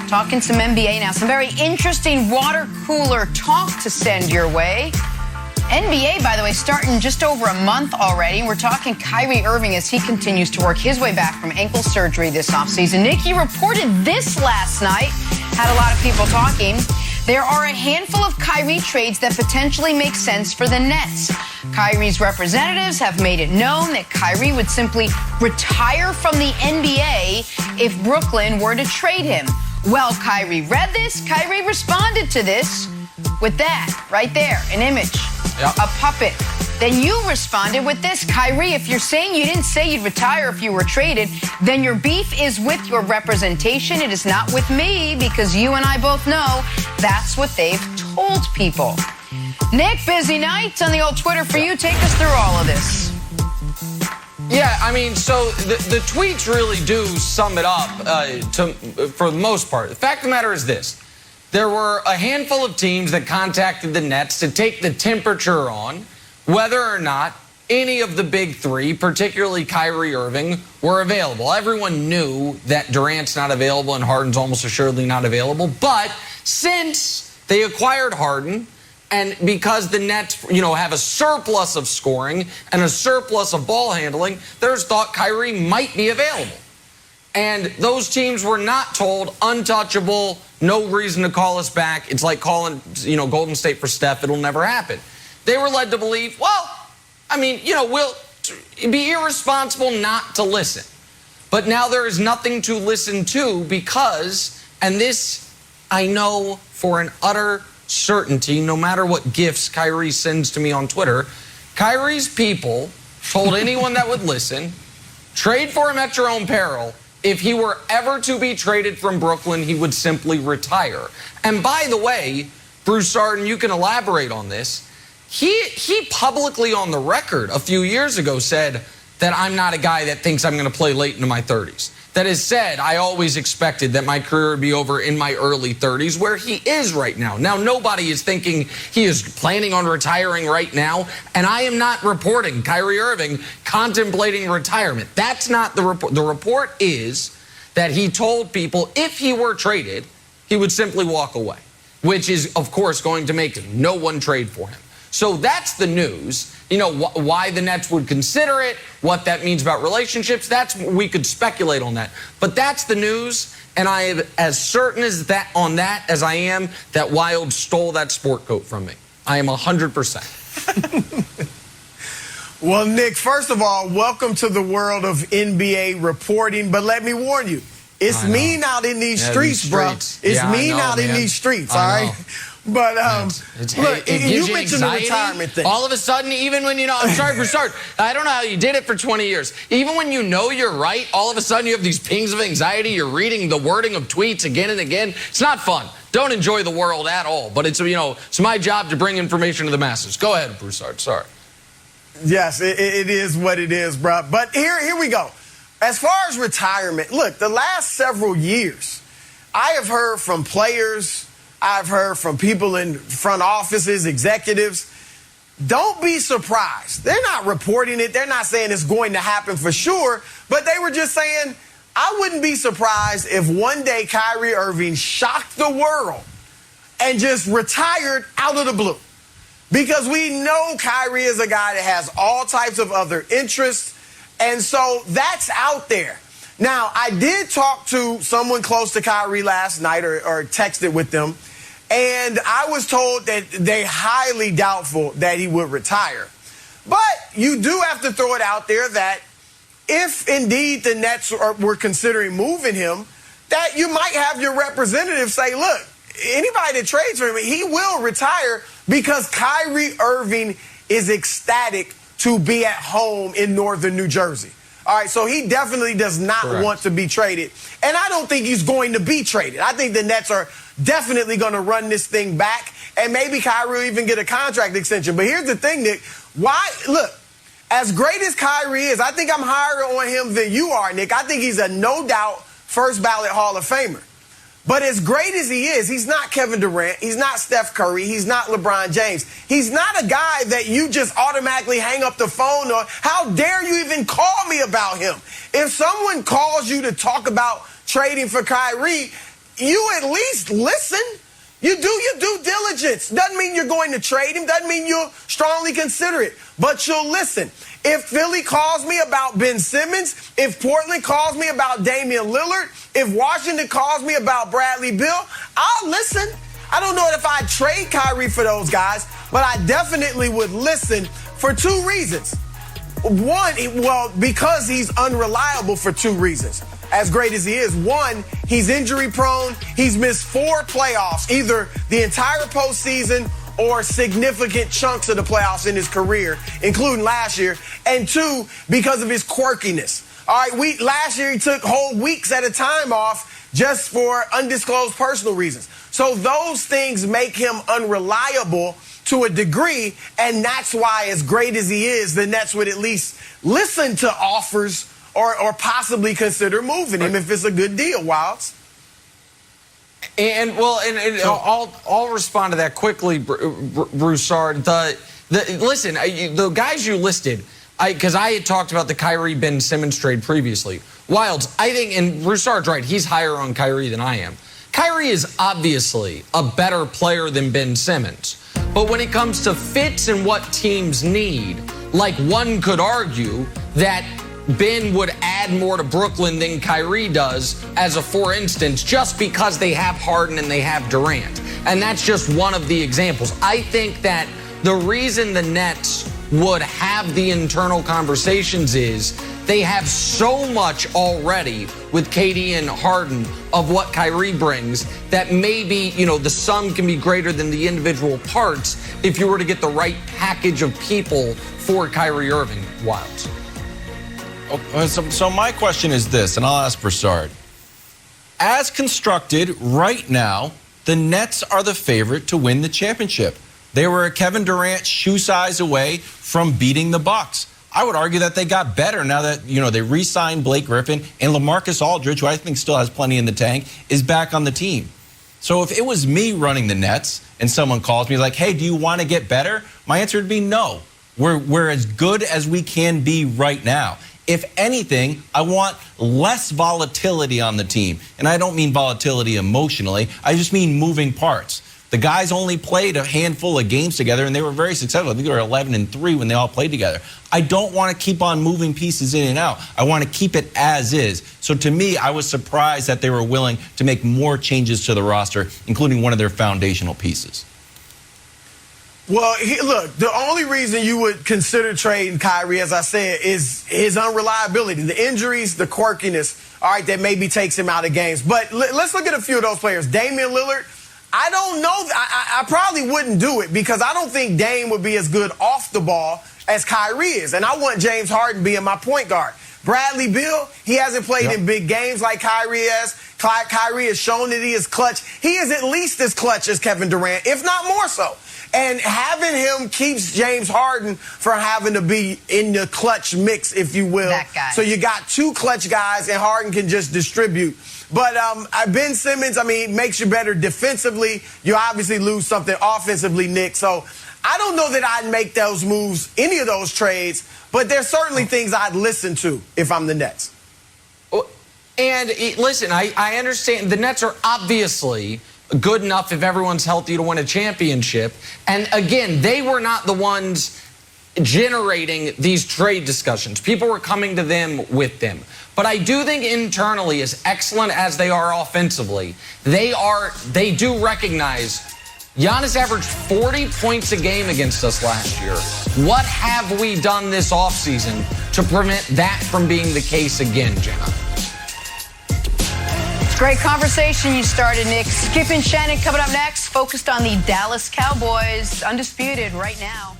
talking some NBA now, some very interesting water cooler talk to send your way. NBA, by the way, starting just over a month already. We're talking Kyrie Irving as he continues to work his way back from ankle surgery this offseason. Nikki reported this last night, had a lot of people talking. There are a handful of Kyrie trades that potentially make sense for the Nets. Kyrie's representatives have made it known that Kyrie would simply retire from the NBA if Brooklyn were to trade him. Well, Kyrie read this. Kyrie responded to this with that right there, an image, a puppet. Then you responded with this. Kyrie, if you're saying you didn't say you'd retire if you were traded, then your beef is with your representation. It is not with me, because you and I both know that's what they've told people. Nick, busy night on the old Twitter for you. Take us through all of this. Yeah, I mean, so the tweets really do sum it up for the most part. The fact of the matter is this. There were a handful of teams that contacted the Nets to take the temperature on whether or not any of the big 3, particularly Kyrie Irving, were available. Everyone knew that Durant's not available and Harden's almost assuredly not available. But since they acquired Harden, and because the Nets, have a surplus of scoring and a surplus of ball handling, there's thought Kyrie might be available. And those teams were not told untouchable, no reason to call us back. It's like calling, Golden State for Steph. It'll never happen. They were led to believe, we'll be irresponsible not to listen. But now there is nothing to listen to because, and this I know for an utter certainty, no matter what gifts Kyrie sends to me on Twitter, Kyrie's people told anyone that would listen, trade for him at your own peril. If he were ever to be traded from Brooklyn, he would simply retire. And by the way, Broussard, and you can elaborate on this, he publicly on the record a few years ago said that I'm not a guy that thinks I'm going to play late into my 30s. That is said, I always expected that my career would be over in my early 30s, where he is right now. Now, nobody is thinking he is planning on retiring right now, and I am not reporting Kyrie Irving contemplating retirement. That's not the report. The report is that he told people if he were traded, he would simply walk away, which is, of course, going to make no one trade for him. So that's the news. You know, why the Nets would consider it, what that means about relationships, we could speculate on that. But that's the news, and I am as certain as as I am that Wild stole that sport coat from me. I am 100%. Well, Nick, first of all, welcome to the world of NBA reporting. But let me warn you, it's mean out in these streets, bro. It's mean out in these streets, all right? But look, you mentioned the retirement thing. All of a sudden, even when I'm sorry, Broussard, I don't know how you did it for 20 years. Even when you know you're right, all of a sudden you have these pings of anxiety. You're reading the wording of tweets again and again. It's not fun. Don't enjoy the world at all. But it's it's my job to bring information to the masses. Go ahead, Broussard. Sorry. Yes, it is what it is, bro. But here we go. As far as retirement, look, the last several years, I have heard from players, I've heard from people in front offices, executives. Don't be surprised. They're not reporting it. They're not saying it's going to happen for sure. But they were just saying, I wouldn't be surprised if one day Kyrie Irving shocked the world and just retired out of the blue. Because we know Kyrie is a guy that has all types of other interests. And so that's out there. Now, I did talk to someone close to Kyrie last night or texted with them. And I was told that they're highly doubtful that he would retire. But you do have to throw it out there that if indeed the Nets were considering moving him, that you might have your representative say, look, anybody that trades for him, he will retire because Kyrie Irving is ecstatic to be at home in northern New Jersey. All right, so he definitely does not want to be traded. And I don't think he's going to be traded. I think the Nets are definitely going to run this thing back, and maybe Kyrie will even get a contract extension. But here's the thing, Nick. Look, as great as Kyrie is, I think I'm higher on him than you are, Nick. I think he's a no-doubt first-ballot Hall of Famer. But as great as he is, he's not Kevin Durant. He's not Steph Curry. He's not LeBron James. He's not a guy that you just automatically hang up the phone on. How dare you even call me about him? If someone calls you to talk about trading for Kyrie, you at least listen. You do your due diligence. Doesn't mean you're going to trade him. Doesn't mean you'll strongly consider it. But you'll listen. If Philly calls me about Ben Simmons, if Portland calls me about Damian Lillard, if Washington calls me about Bradley Beal, I'll listen. I don't know if I'd trade Kyrie for those guys, but I definitely would listen for two reasons. One, because he's unreliable for two reasons. As great as he is, one, he's injury prone. He's missed 4 playoffs, either the entire postseason or significant chunks of the playoffs in his career, including last year. And 2, because of his quirkiness. All right, last year he took whole weeks at a time off just for undisclosed personal reasons. So those things make him unreliable to a degree, and that's why, as great as he is, the Nets would at least listen to offers or possibly consider moving him if it's a good deal, Wilds. And I'll respond to that quickly, Broussard. Listen, the guys you listed, because I had talked about the Kyrie Ben Simmons trade previously. Wilds, I think, and Broussard's right, he's higher on Kyrie than I am. Kyrie is obviously a better player than Ben Simmons. But when it comes to fits and what teams need, like one could argue that Ben would add more to Brooklyn than Kyrie does, as a for instance, just because they have Harden and they have Durant. And that's just one of the examples. I think that the reason the Nets would have the internal conversations is they have so much already with KD and Harden of what Kyrie brings that maybe, the sum can be greater than the individual parts if you were to get the right package of people for Kyrie Irving. Wilds. So my question is this, and I'll ask Broussard. As constructed right now, the Nets are the favorite to win the championship. They were a Kevin Durant shoe size away from beating the Bucks. I would argue that they got better now that, they re-signed Blake Griffin, and LaMarcus Aldridge, who I think still has plenty in the tank, is back on the team. So if it was me running the Nets and someone calls me like, hey, do you want to get better? My answer would be no. We're as good as we can be right now. If anything, I want less volatility on the team. And I don't mean volatility emotionally. I just mean moving parts. The guys only played a handful of games together, and they were very successful. I think they were 11-3 when they all played together. I don't want to keep on moving pieces in and out. I want to keep it as is. So to me, I was surprised that they were willing to make more changes to the roster, including one of their foundational pieces. Well, look, the only reason you would consider trading Kyrie, as I said, is his unreliability, the injuries, the quirkiness, all right, that maybe takes him out of games. But let's look at a few of those players. Damian Lillard, I don't know. I probably wouldn't do it because I don't think Dame would be as good off the ball as Kyrie is. And I want James Harden being my point guard. Bradley Beal, he hasn't played in big games like Kyrie has. Kyrie has shown that he is clutch. He is at least as clutch as Kevin Durant, if not more so. And having him keeps James Harden from having to be in the clutch mix, if you will. That guy. So you got two clutch guys, and Harden can just distribute. But Ben Simmons, I mean, makes you better defensively. You obviously lose something offensively, Nick. So I don't know that I'd make those moves, any of those trades, but there's certainly things I'd listen to if I'm the Nets. And listen, I understand the Nets are obviously good enough if everyone's healthy to win a championship. And again, they were not the ones generating these trade discussions. People were coming to them with them. But I do think internally, as excellent as they are offensively, they do recognize Giannis averaged 40 points a game against us last year. What have we done this offseason to prevent that from being the case again, Jenna? Great conversation you started, Nick. Skip and Shannon coming up next, focused on the Dallas Cowboys, undisputed right now.